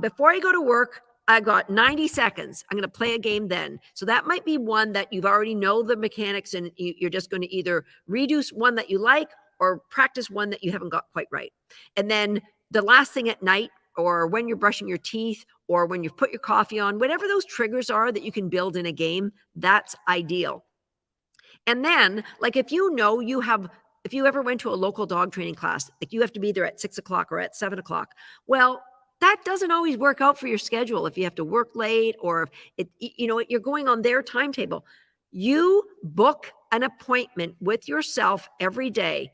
A: before I go to work, I've got 90 seconds. I'm going to play a game then. So that might be 1 that you've already know the mechanics and you're just going to either redo one that you like or practice 1 that you haven't got quite right. And then the last thing at night or when you're brushing your teeth or when you've put your coffee on, whatever those triggers are that you can build in a game, that's ideal. And then, like if you ever went to a local dog training class, like you have to be there at 6 o'clock or at 7 o'clock. Well, that doesn't always work out for your schedule. If you have to work late or you're going on their timetable, you book an appointment with yourself every day.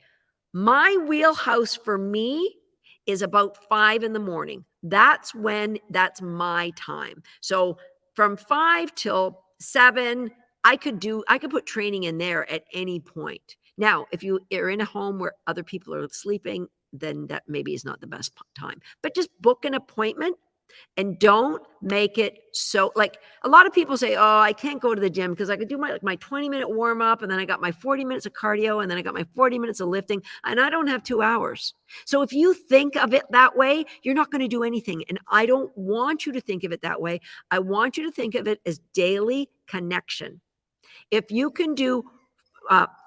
A: My wheelhouse for me is about 5 in the morning. That's my time. So from 5 till 7, I could put training in there at any point. Now, if you are in a home where other people are sleeping, then that maybe is not the best time. But just book an appointment and don't make it so, like a lot of people say, oh, I can't go to the gym because I could do my 20-minute warm up and then I got my 40 minutes of cardio and then I got my 40 minutes of lifting and I don't have 2 hours. So if you think of it that way, you're not going to do anything. And I don't want you to think of it that way. I want you to think of it as daily connection. If you can do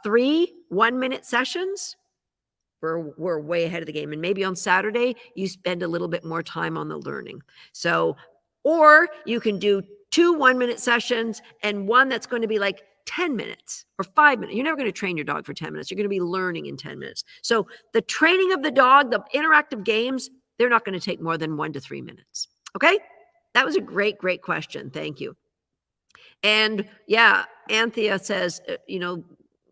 A: 3 1-minute sessions, we're way ahead of the game. And maybe on Saturday, you spend a little bit more time on the learning. So, or you can do 2 1-minute sessions and 1 that's going to be like 10 minutes or 5 minutes. You're never going to train your dog for 10 minutes. You're going to be learning in 10 minutes. So the training of the dog, the interactive games, they're not going to take more than 1 to 3 minutes. Okay. That was a great question. Thank you. And yeah, Anthea says,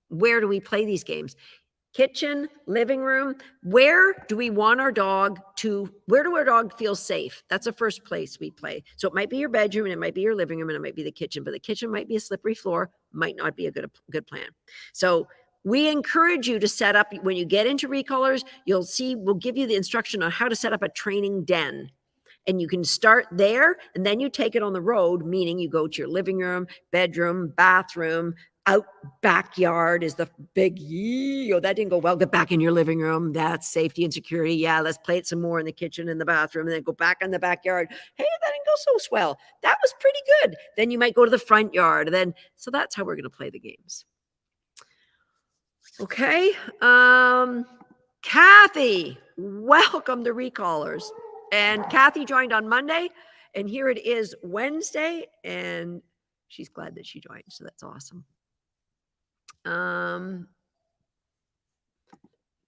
A: where do we play these games? Kitchen, living room. Where do we want our dog to, where do our dog feel safe? That's the first place we play. So it might be your bedroom, and it might be your living room, and it might be the kitchen, but the kitchen might be a slippery floor, might not be a good plan. So we encourage you to set up, when you get into Recallers, you'll see, we'll give you the instruction on how to set up a training den. And you can start there, and then you take it on the road, meaning you go to your living room, bedroom, bathroom, out backyard is the big, oh, that didn't go well. Get back in your living room. That's safety and security. Yeah, let's play it some more in the kitchen and the bathroom, and then go back in the backyard. Hey, that didn't go so well. That was pretty good. Then you might go to the front yard. And then, so that's how we're going to play the games. Okay. Kathy, welcome to Recallers. And Kathy joined on Monday, and here it is Wednesday, and she's glad that she joined, so that's awesome.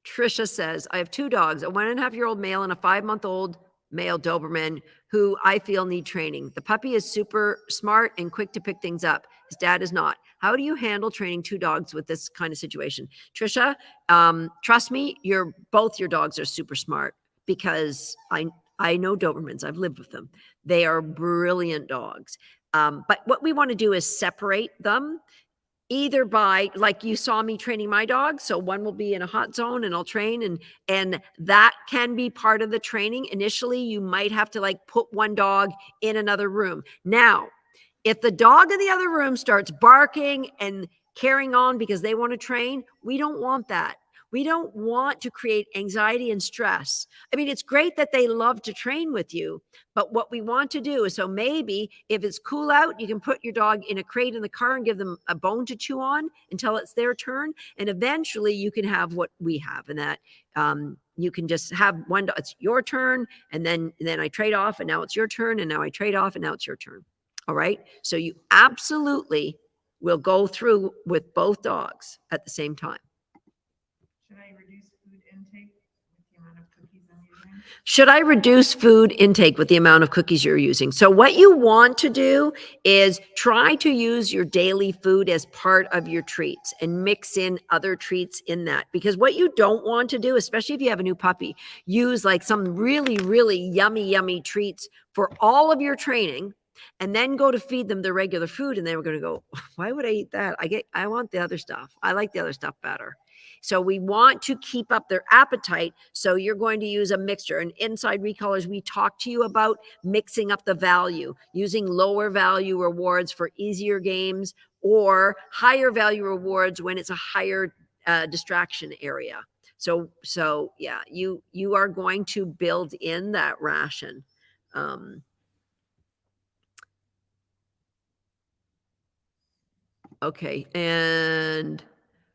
A: Trisha says, I have 2 dogs, a 1.5-year-old male and a 5-month-old male Doberman who I feel need training. The puppy is super smart and quick to pick things up. His dad is not. How do you handle training 2 dogs with this kind of situation? Trisha, trust me, both your dogs are super smart, because I know Dobermans. I've lived with them. They are brilliant dogs. But what we want to do is separate them, either by, like you saw me training my dog. So one will be in a hot zone and I'll train, and that can be part of the training. Initially, you might have to like put one dog in another room. Now, if the dog in the other room starts barking and carrying on because they want to train, we don't want that. We don't want to create anxiety and stress. I mean, it's great that they love to train with you, but what we want to do is, so maybe if it's cool out, you can put your dog in a crate in the car and give them a bone to chew on until it's their turn. And eventually you can have what we have, and that you can just have one dog, it's your turn, and then I trade off, and now it's your turn, and now I trade off, and now it's your turn. All right. So you absolutely will go through with both dogs at the same time.
B: Should I reduce food intake with the amount of cookies I'm using?
A: Should I reduce food intake with the amount of cookies you're using? So what you want to do is try to use your daily food as part of your treats and mix in other treats in that. Because what you don't want to do, especially if you have a new puppy, use like some really, really yummy treats for all of your training, and then go to feed them the regular food. And then we're going to go, why would I eat that? I want the other stuff. I like the other stuff better. So we want to keep up their appetite. So you're going to use a mixture. And inside Recallers, we talk to you about mixing up the value, using lower value rewards for easier games, or higher value rewards when it's a higher distraction area. So yeah, you are going to build in that ration. Okay, and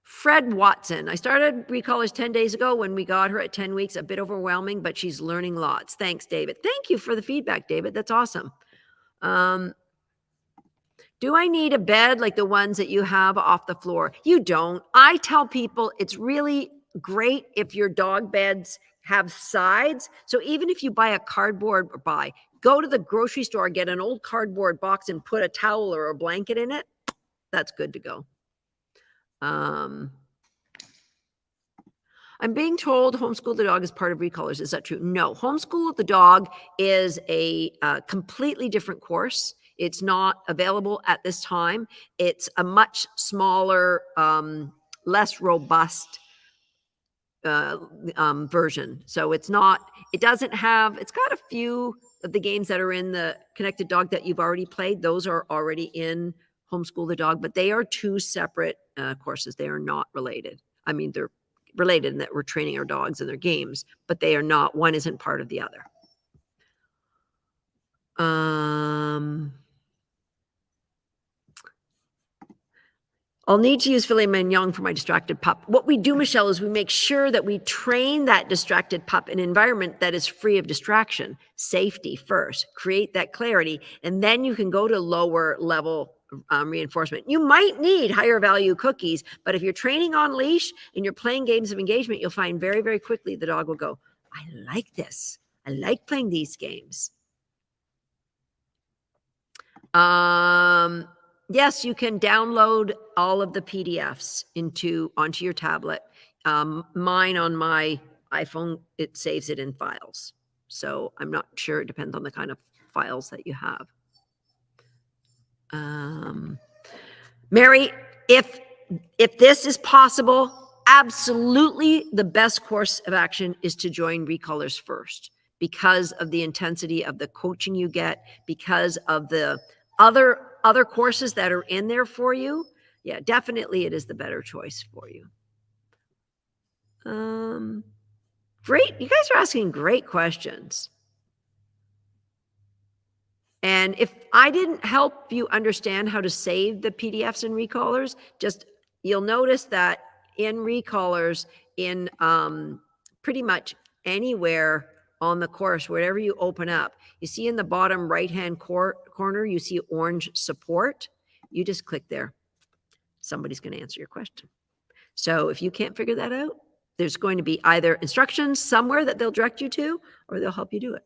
A: Fred Watson. I started Recallers 10 days ago when we got her at 10 weeks. A bit overwhelming, but she's learning lots. Thanks, David. Thank you for the feedback, David. That's awesome. Do I need a bed like the ones that you have off the floor? You don't. I tell people it's really great if your dog beds have sides. So even if you buy a cardboard, go to the grocery store, get an old cardboard box and put a towel or a blanket in it. That's good to go. I'm being told homeschool the dog is part of Recallers. Is that true? No, homeschool the dog is a completely different course. It's not available at this time. It's a much smaller, less robust version. So it's got a few of the games that are in the Connected Dog that you've already played. Those are already in Homeschool the Dog, but they are 2 separate courses. They are not related. I mean, they're related in that we're training our dogs in their games, but they are not, one isn't part of the other. I'll need to use filet mignon for my distracted pup. What we do, Michelle, is we make sure that we train that distracted pup in an environment that is free of distraction. Safety first, create that clarity, and then you can go to lower level reinforcement. You might need higher value cookies, but if you're training on leash and you're playing games of engagement, you'll find very, very quickly the dog will go, I like this. I like playing these games. yes, you can download all of the PDFs onto your tablet. Mine on my iPhone, it saves it in files. So I'm not sure. It depends on the kind of files that you have. Mary, if this is possible, absolutely the best course of action is to join Recallers first because of the intensity of the coaching you get, because of the other courses that are in there for you. Yeah, definitely it is the better choice for you. Great. You guys are asking great questions. And if I didn't help you understand how to save the PDFs in Recallers, you'll notice that in Recallers, in pretty much anywhere on the course, wherever you open up, you see in the bottom right-hand corner, you see orange support. You just click there. Somebody's going to answer your question. So if you can't figure that out, there's going to be either instructions somewhere that they'll direct you to, or they'll help you do it.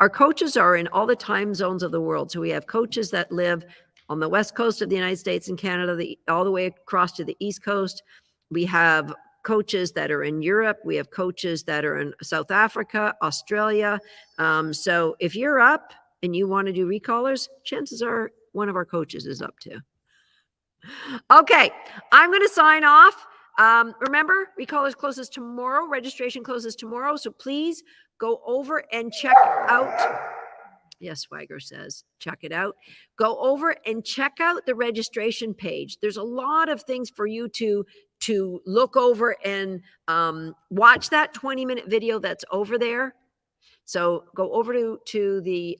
A: Our coaches are in all the time zones of the world. So we have coaches that live on the West Coast of the United States and Canada, all the way across to the East Coast. We have coaches that are in Europe. We have coaches that are in South Africa, Australia. So if you're up and you want to do Recallers, chances are one of our coaches is up too. Okay, I'm going to sign off. Remember, Recallers closes tomorrow. Registration closes tomorrow. So please go over and check out. Yes, Swagger says, check it out. Go over and check out the registration page. There's a lot of things for you to look over and watch that 20-minute video that's over there. So go over to the,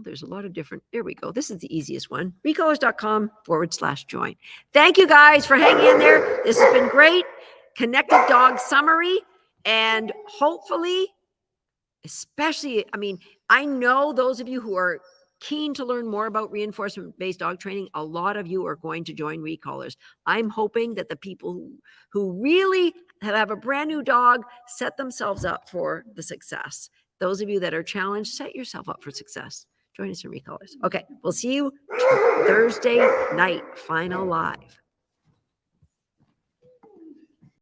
A: there's a lot of different, there we go. This is the easiest one, recallers.com/join. Thank you guys for hanging in there. This has been great. Connected dog summary. And hopefully, especially, I know those of you who are keen to learn more about reinforcement-based dog training, a lot of you are going to join Recallers. I'm hoping that the people who really have a brand new dog set themselves up for the success. Those of you that are challenged, set yourself up for success. Join us in Recallers. Okay, we'll see you Thursday night, final live.